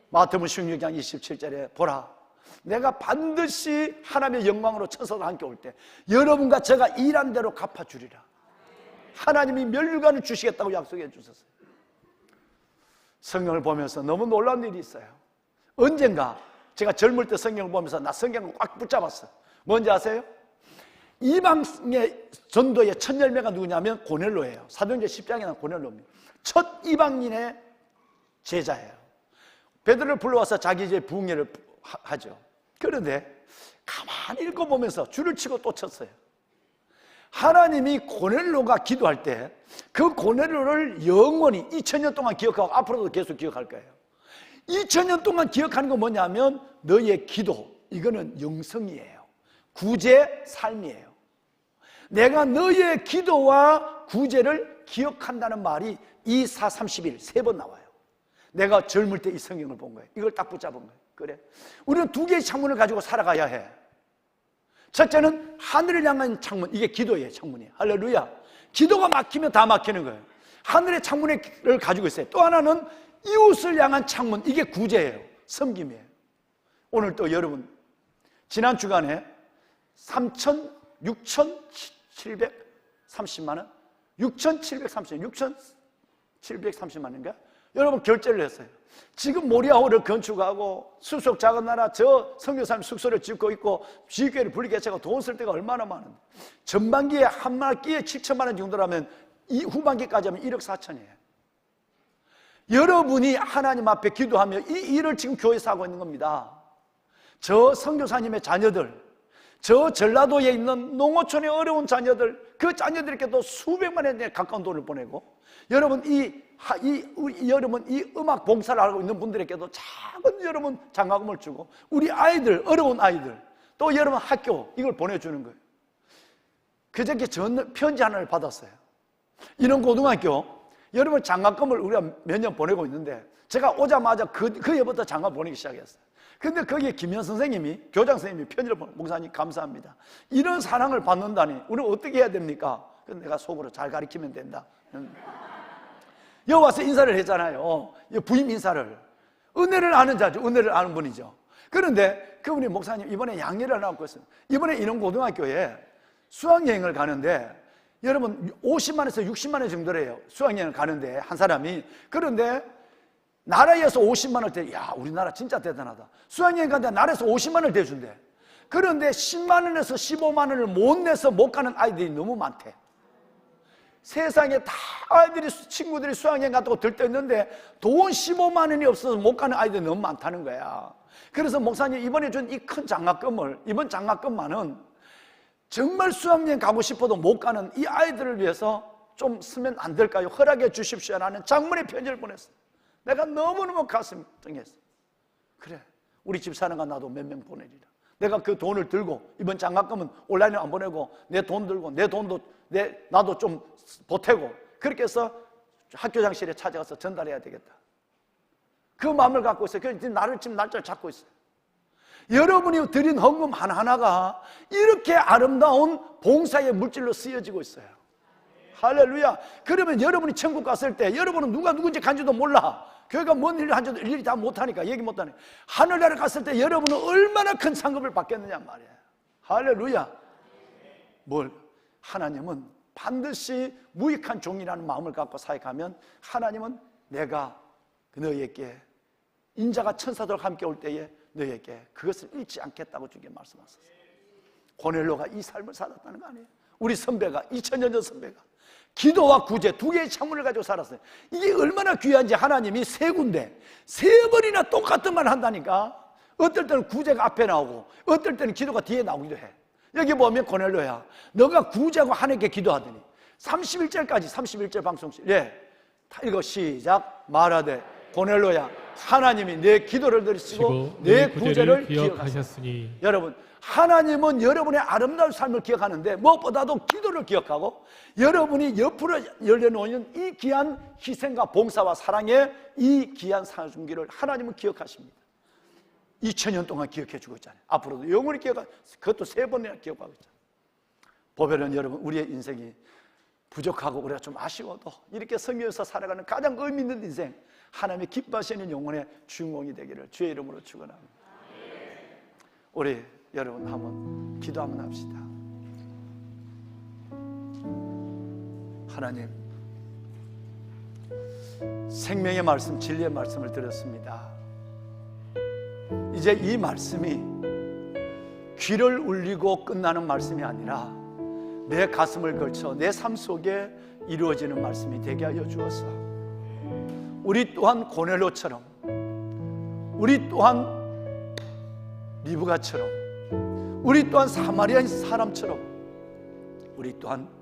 마태복음 16장 27절에 보라 내가 반드시 하나님의 영광으로 천사도 함께 올 때 여러분과 제가 일한 대로 갚아주리라. 하나님이 멸류관을 주시겠다고 약속해 주셨어요. 성경을 보면서 너무 놀라운 일이 있어요. 언젠가 제가 젊을 때 성경을 보면서 나 성경을 꽉 붙잡았어요. 뭔지 아세요? 이방의 전도의 첫 열매가 누구냐면 고넬로예요. 사도행전 10장에 나온 고넬로입니다. 첫 이방인의 제자예요. 베드로를 불러와서 자기 이제 부흥회를 하죠. 그런데 가만히 읽어보면서 줄을 치고 또 쳤어요. 하나님이 고넬로가 기도할 때 그 고넬로를 영원히 2000년 동안 기억하고 앞으로도 계속 기억할 거예요. 2000년 동안 기억하는 건 뭐냐면 너의 기도, 이거는 영성이에요. 구제 삶이에요. 내가 너의 기도와 구제를 기억한다는 말이 2, 4, 31 세 번 나와요. 내가 젊을 때 이 성경을 본 거예요. 이걸 딱 붙잡은 거예요. 그래, 우리는 두 개의 창문을 가지고 살아가야 해. 첫째는 하늘을 향한 창문, 이게 기도의 창문이에요. 할렐루야. 기도가 막히면 다 막히는 거예요. 하늘의 창문을 가지고 있어요. 또 하나는 이웃을 향한 창문, 이게 구제예요. 섬김이에요. 오늘 또 여러분, 지난 주간에 6,730만 원? 6,730만 원인가? 여러분 결제를 했어요. 지금 모리아호를 건축하고 수속 작은 나라 저 선교사님 숙소를 짓고 있고 지휘교회를 분리개척하고 돈 쓸 데가 얼마나 많은데, 전반기에 한 학기에 7천만 원 정도라면 이 후반기까지 하면 1억 4천이에요. 여러분이 하나님 앞에 기도하며 이 일을 지금 교회에서 하고 있는 겁니다. 저 선교사님의 자녀들, 저 전라도에 있는 농어촌의 어려운 자녀들, 그 자녀들에게도 수백만 원에 가까운 돈을 보내고, 여러분 여러분 이 음악 봉사를 하고 있는 분들에게도 작은 여러분 장학금을 주고, 우리 아이들, 어려운 아이들, 또 여러분 학교 이걸 보내주는 거예요. 그저께 편지 하나를 받았어요. 이런 고등학교 여러분 장학금을 우리가 몇 년 보내고 있는데, 제가 오자마자 그 해부터 장학 보내기 시작했어요. 근데 거기에 김현 선생님이, 교장 선생님이 편지를 보내, 목사님 감사합니다. 이런 사랑을 받는다니 우리는 어떻게 해야 됩니까? 그래서 내가 속으로 잘 가르치면 된다. 여기 와서 인사를 했잖아요. 부임 인사를. 은혜를 아는 자죠. 은혜를 아는 분이죠. 그런데 그분이 목사님 이번에 양해를 나오고 있어요. 이번에 이런 고등학교에 수학여행을 가는데, 여러분 50만에서 60만 원 정도래요. 수학여행을 가는데 한 사람이. 그런데 나라에서 50만 원을 대, 야 우리나라 진짜 대단하다. 수학여행 가는데 나라에서 50만 원을 대준대. 그런데 10만 원에서 15만 원을 못 내서 못 가는 아이들이 너무 많대. 세상에 다 아이들이, 친구들이 수학여행 갔다고 들떠있는데 돈 15만 원이 없어서 못 가는 아이들이 너무 많다는 거야. 그래서 목사님 이번에 준 이 큰 장학금을, 이번 장학금만은 정말 수학여행 가고 싶어도 못 가는 이 아이들을 위해서 좀 쓰면 안 될까요? 허락해 주십시오라는 장문의 편지를 보냈어요. 내가 너무너무 가슴이 찡했어. 그래, 우리 집사람과 나도 몇 명 보내리라. 내가 그 돈을 들고, 이번 장학금은 온라인에 안 보내고 내 돈 들고, 내 돈도 나도 좀 보태고, 그렇게 해서 학교장실에 찾아가서 전달해야 되겠다. 그 마음을 갖고 있어요. 그래서 나를 지금 날짜를 잡고 있어요. 여러분이 드린 헌금 하나하나가 이렇게 아름다운 봉사의 물질로 쓰여지고 있어요. 할렐루야. 그러면 여러분이 천국 갔을 때 여러분은 누가 누군지 간지도 몰라. 교회가 뭔 일을 한지도 일일이 다 못하니까, 얘기 못하니까. 하늘나라 갔을 때 여러분은 얼마나 큰 상급을 받겠느냐 말이에요. 할렐루야. 뭘? 하나님은 반드시 무익한 종이라는 마음을 갖고 사역하면, 하나님은 내가 너에게, 인자가 천사들과 함께 올 때에 너에게 그것을 잃지 않겠다고 주께 말씀하셨어요. 고넬로가 이 삶을 살았다는 거 아니에요? 우리 선배가, 2000년 전 선배가 기도와 구제 두 개의 창문을 가지고 살았어요. 이게 얼마나 귀한지 하나님이 세 군데, 세 번이나 똑같은 말을 한다니까. 어떨 때는 구제가 앞에 나오고 어떨 때는 기도가 뒤에 나오기도 해. 여기 보면 고넬로야, 너가 구제하고 하나님께 기도하더니 31절까지, 31절 방송실, 다 읽어. 시작. 말하되 고넬로야, 하나님이 내 기도를 들으시고 내 구제를 기억하셨으니. 여러분, 하나님은 여러분의 아름다운 삶을 기억하는데 무엇보다도 기도를 기억하고, 여러분이 옆으로 열려놓은 이 귀한 희생과 봉사와 사랑의 이 귀한 사중기를 하나님은 기억하십니다. 2000년 동안 기억해주고 있잖아요. 앞으로도 영원히 그것도 3번이나 기억하고 있잖아요. 보배는 여러분, 우리의 인생이 부족하고 우리가 좀 아쉬워도 이렇게 성경에서 살아가는 가장 의미 있는 인생, 하나님의 기뻐하시는 영혼의 주인공이 되기를 주의 이름으로 축원합니다. 우리 여러분 한번 기도 한번 합시다. 하나님, 생명의 말씀, 진리의 말씀을 들었습니다. 이제 이 말씀이 귀를 울리고 끝나는 말씀이 아니라 내 가슴을 걸쳐 내 삶 속에 이루어지는 말씀이 되게 하여 주어서 우리 또한 고넬로처럼, 우리 또한 리브가처럼, 우리 또한 사마리아 사람처럼, 우리 또한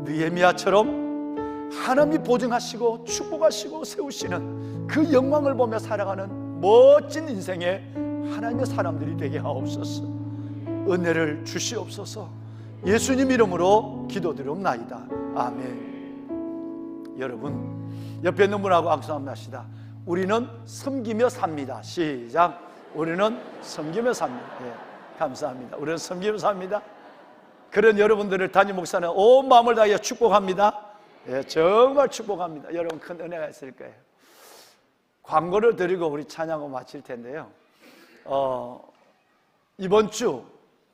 느헤미야처럼 하나님이 보증하시고 축복하시고 세우시는 그 영광을 보며 살아가는 멋진 인생의 하나님의 사람들이 되게 하옵소서. 은혜를 주시옵소서. 예수님 이름으로 기도드리옵나이다. 아멘. 여러분, 옆에 있는 분하고 악수 한번 합시다. 우리는 섬기며 삽니다. 시작. 우리는 섬기며 삽니다. 예, 감사합니다. 우리는 섬기며 삽니다. 그런 여러분들을 담임 목사는 온 마음을 다해 축복합니다. 예, 정말 축복합니다. 여러분, 큰 은혜가 있을 거예요. 광고를 드리고 우리 찬양을 마칠 텐데요. 이번 주,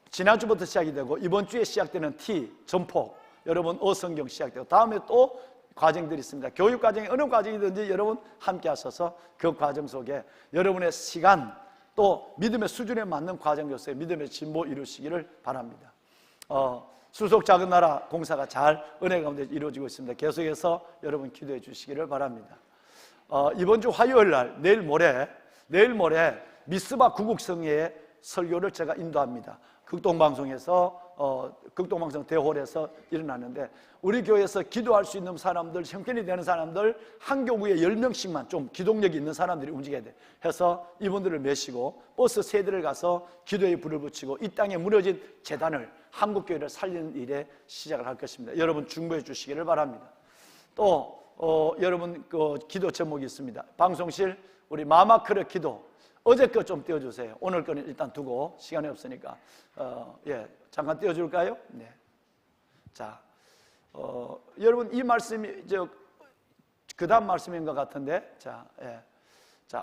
지난주부터 시작이 되고 이번 주에 시작되는 T, 전폭, 여러분 어성경 시작되고 다음에 또 과정들이 있습니다. 교육 과정이 어느 과정이든지 여러분 함께 하셔서 그 과정 속에 여러분의 시간 또 믿음의 수준에 맞는 과정으로서의 믿음의 진보 이루시기를 바랍니다. 수속 작은 나라 공사가 잘 은혜 가운데 이루어지고 있습니다. 계속해서 여러분 기도해 주시기를 바랍니다. 이번 주 화요일 날 내일 모레 미스바 구국성회의 설교를 제가 인도합니다. 극동방송에서 극동방송 대홀에서 일어나는데 우리 교회에서 기도할 수 있는 사람들, 형편이 되는 사람들 한 교구에 10명씩만 좀 기동력이 있는 사람들이 움직여야 돼 해서 이분들을 메시고 버스 세대를 가서 기도에 불을 붙이고 이 땅에 무너진 재단을, 한국교회를 살리는 일에 시작을 할 것입니다. 여러분 중보해 주시기를 바랍니다. 또 여러분 그 기도 제목이 있습니다. 방송실 우리 마마크르 기도, 어제 거 좀 띄워주세요. 오늘 거는 일단 두고 시간이 없으니까 잠깐 띄워줄까요? 네. 자, 여러분 이 말씀이 그 다음 말씀인 것 같은데, 자,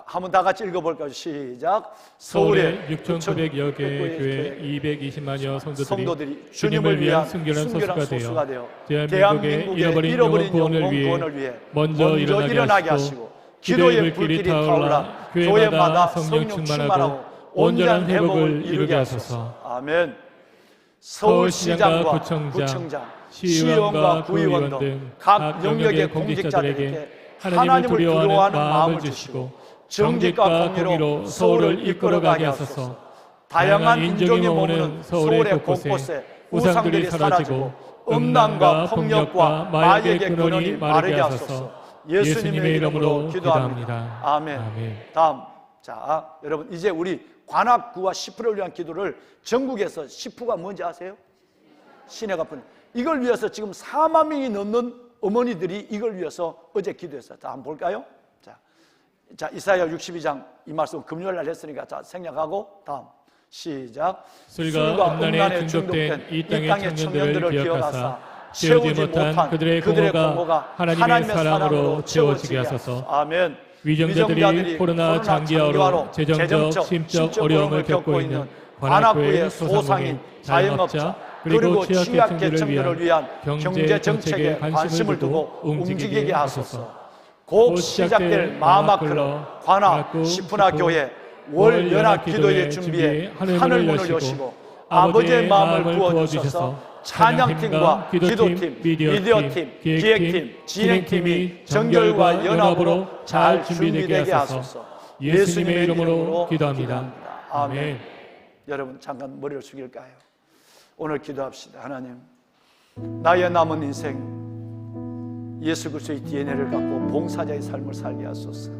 한번 다 같이 읽어볼까요? 시작.
서울에 6,900여 개의 교회 220만여 성도들이 주님을 위한 순결한 소수가 되어 대한민국의 잃어버린 영혼 구원을 위해 먼저 일어나게 하시고 기도의 불길이 타올라 교회마다 성령 충만하고 온전한 회복을 이루게 하소서.
아멘. 서울시장과 구청장, 시의원과 구의원 등 각 영역의 공직자들에게 하나님을 두려워하는 마음을 주시고 정직과 공의로 서울을 이끌어가게 하소서. 다양한 인종이 머무는 서울의 곳곳에 우상들이 사라지고 음란과 폭력과 마약의 근원이 마르게 하소서. 예수님의 이름으로 기도합니다. 아멘. 다음, 자, 여러분 이제 우리 관악구와 시프를 위한 기도를 전국에서, 시프가 뭔지 아세요? 시내가 뿐. 이걸 위해서 지금 4만 명이 넘는 어머니들이 이걸 위해서 어제 기도했어요. 자, 한번 볼까요? 자, 이사야 62장 이 말씀 금요일 날 했으니까 자, 생략하고 다음 시작.
술과 음란에 중독된 이 땅의 청년들을 기억하사 채우지 못한 그들의 공허가 하나님의 사랑으로 채워지게 하소서.
아멘.
위정자들이 코로나 장기화로 재정적, 심적 어려움을 겪고 있는 관악구의 소상인, 자영업자 그리고 취약계층들을 위한 경제 정책에 관심을 두고 움직이게 하소서. 곧 시작될 마마클러, 관악, 시푸나 교회 월 연합 기도회 준비에 하늘문을 여시고 아버지의 마음을 부어주셔서 찬양팀과 기도팀, 미디어팀, 기획팀, 진행팀이 정결과 연합으로 잘 준비되게 하소서. 예수님의 이름으로 기도합니다. 아멘. 여러분 잠깐 머리를 숙일까요? 오늘 기도합시다. 하나님, 나의 남은 인생 예수 그리스도의 DNA를 갖고 봉사자의 삶을 살게 하소서.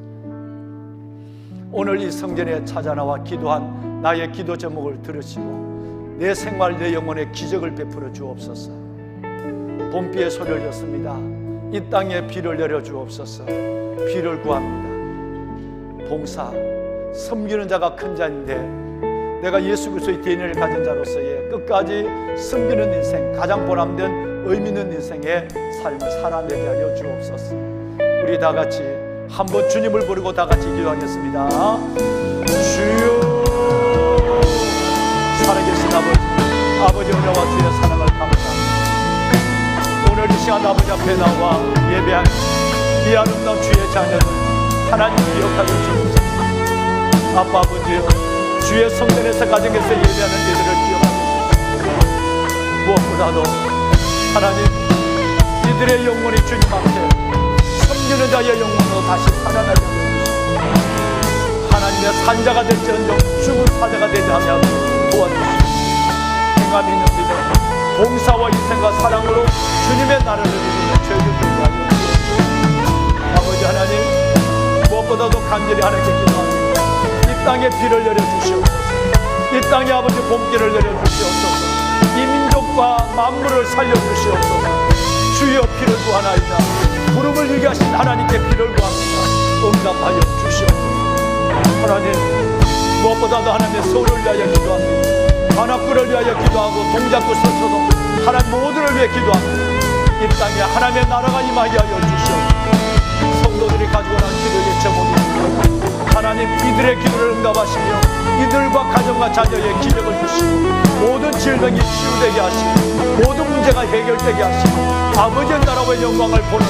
오늘 이 성전에 찾아나와 기도한 나의 기도 제목을 들으시고 내 생활, 내 영혼에 기적을 베풀어 주옵소서. 봄비의 소리를 듣습니다. 이 땅에 비를 내려 주옵소서. 비를 구합니다. 봉사, 섬기는 자가 큰 자인데 내가 예수 그리스도의 DNA를 가진 자로서의 끝까지 섬기는 인생, 가장 보람된 의미 있는 인생의 삶을 살아내게 하여 주옵소서. 우리 다 같이 한번 주님을 부르고 다 같이 기도하겠습니다. 주여, 살아계신 아버지 은혜와 주의 사랑을 감사합니다. 오늘 이 시간 아버지 앞에 나와 예배하는 이 아름다운 주의 자녀들 하나님 기억하여 주옵소서. 아빠 아버지여, 주의 성전에서 가정에서 예배하는 이들을 기억하여 무엇보다도 하나님 이들의 영혼이 주님 앞에 섬기는 자의 영혼으로 다시 살아나게 해주시옵소서. 하나님의 산자가 될지언정 죽은 사자가 되지 않게 도와주시옵소서. 행함 있는 믿음 봉사와 희생과 사랑으로 주님의 나라를 이루는 죄인들을 위하여 아버지 하나님, 무엇보다도 간절히 하나님께 기도합니다. 이 땅에 비를 내려주시옵소서. 이 땅에 아버지 봄비를 내려주시옵소서. 이 민족과 만물을 살려주시옵소서. 주여 피를 구하나이다. 구름을 일게 하신 하나님께 피를 구합니다. 응답하여 주시옵소서. 하나님, 무엇보다도 하나님의 서울을 위하여 기도합니다. 관악구를 위하여 기도하고 동작구 서초동 하나님 모두를 위해 기도합니다. 이 땅에 하나님의 나라가 임하게 하여 주시옵소서. 성도들이 가지고 난 기도의 제목입니다. 하나님 이들의 기도를 응답하시며 이들과 가정과 자녀의 기적을 주시고 모든 질병이 치유되게 하시고 모든 문제가 해결되게 하시고 아버지의 나라와 영광을 보는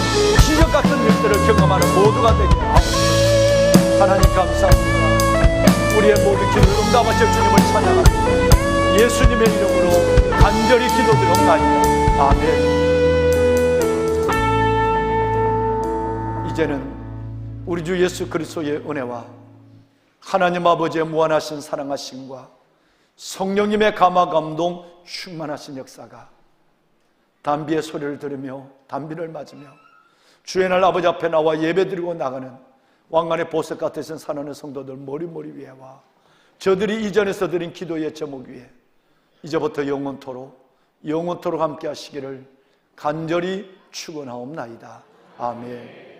기적 같은 일들을 경험하는 모두가 되게 하옵소서. 하나님 감사합니다. 우리의 모든 기도를 응답하실 주님을 찬양합니다. 예수님의 이름으로 간절히 기도드렸나이다. 아멘. 이제는 우리 주 예수 그리스도의 은혜와 하나님 아버지의 무한하신 사랑하심과 성령님의 감화 감동 충만하신 역사가 단비의 소리를 들으며 단비를 맞으며 주의 날 아버지 앞에 나와 예배드리고 나가는 왕관의 보석 같으신 사랑하는 성도들 머리머리 위에와 저들이 이전에서 드린 기도의 제목 위에 이제부터 영원토록 함께 하시기를 간절히 축원하옵나이다. 아멘.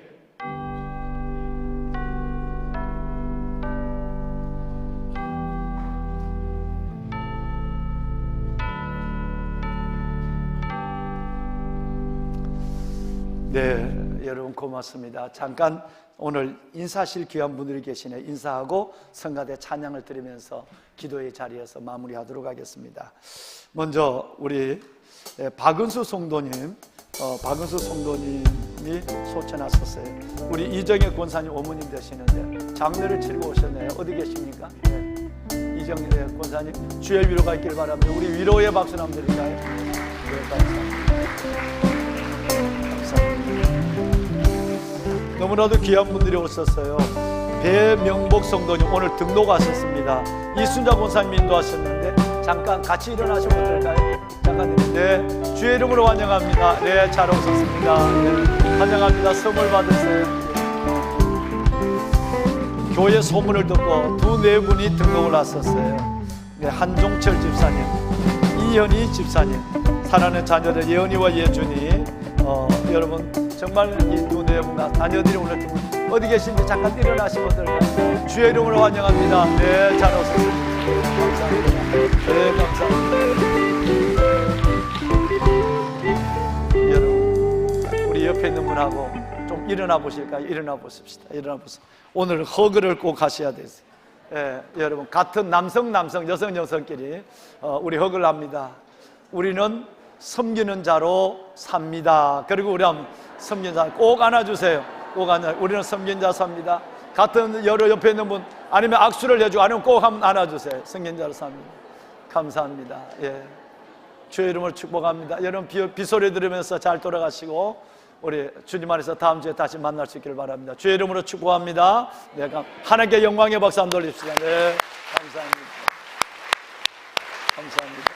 네, 여러분 고맙습니다. 잠깐 오늘 인사하실 귀한 분들이 계시네. 인사하고 성가대 찬양을 드리면서 기도의 자리에서 마무리하도록 하겠습니다. 먼저 우리 박은수 성도님, 박은수 성도님이 소천하셨어요. 우리 이정혜 권사님 어머님 되시는데 장례를 치르고 오셨네요. 어디 계십니까? 네. 이정혜 권사님 주의 위로가 있길 바랍니다. 우리 위로의 박수 한번 드릴까요? 네, 감사합니다. 너무나도 귀한 분들이 오셨어요. 배명복 성도님 오늘 등록하셨습니다. 이순자 권사님 인도하셨는데 잠깐 같이 일어나시면 어떨까요? 잠깐. 네, 주의 이름으로 환영합니다. 네, 잘 오셨습니다. 네, 환영합니다. 선물 받으세요. 교회 소문을 듣고 네 분이 등록을 하셨어요. 네, 한종철 집사님, 이현희 집사님, 사랑하는 자녀들 예언이와 예준이. 여러분 정말 이 두 네 분 자녀들이 오늘 어디 계신지 잠깐 일어나시면 어떨까요? 주의 이름으로 환영합니다. 네, 잘 오셨습니다. 감사합니다. 네, 감사합니다. 여러분, 우리 옆에 있는 분하고 좀 일어나 보실까요? 일어나 보십시다. 일어나 보세요. 오늘 허그를 꼭 하셔야 되세요. 예, 여러분 같은 남성 여성끼리 우리 허그를 합니다. 우리는 섬기는 자로 삽니다. 그리고 우리 한번 섬기는 자 꼭 안아주세요. 꼭 안아. 우리는 섬기는 자 삽니다. 같은 여러 옆에 있는 분 아니면 악수를 해주고 아니면 꼭 한번 안아주세요. 섬기는 자로 삽니다. 감사합니다. 예, 주의 이름을 축복합니다. 여러분 비소리 들으면서 잘 돌아가시고 우리 주님 안에서 다음 주에 다시 만날 수 있기를 바랍니다. 주의 이름으로 축복합니다. 네, 하나님께 영광의 박수 한번 돌립시다. 네, 감사합니다. 감사합니다.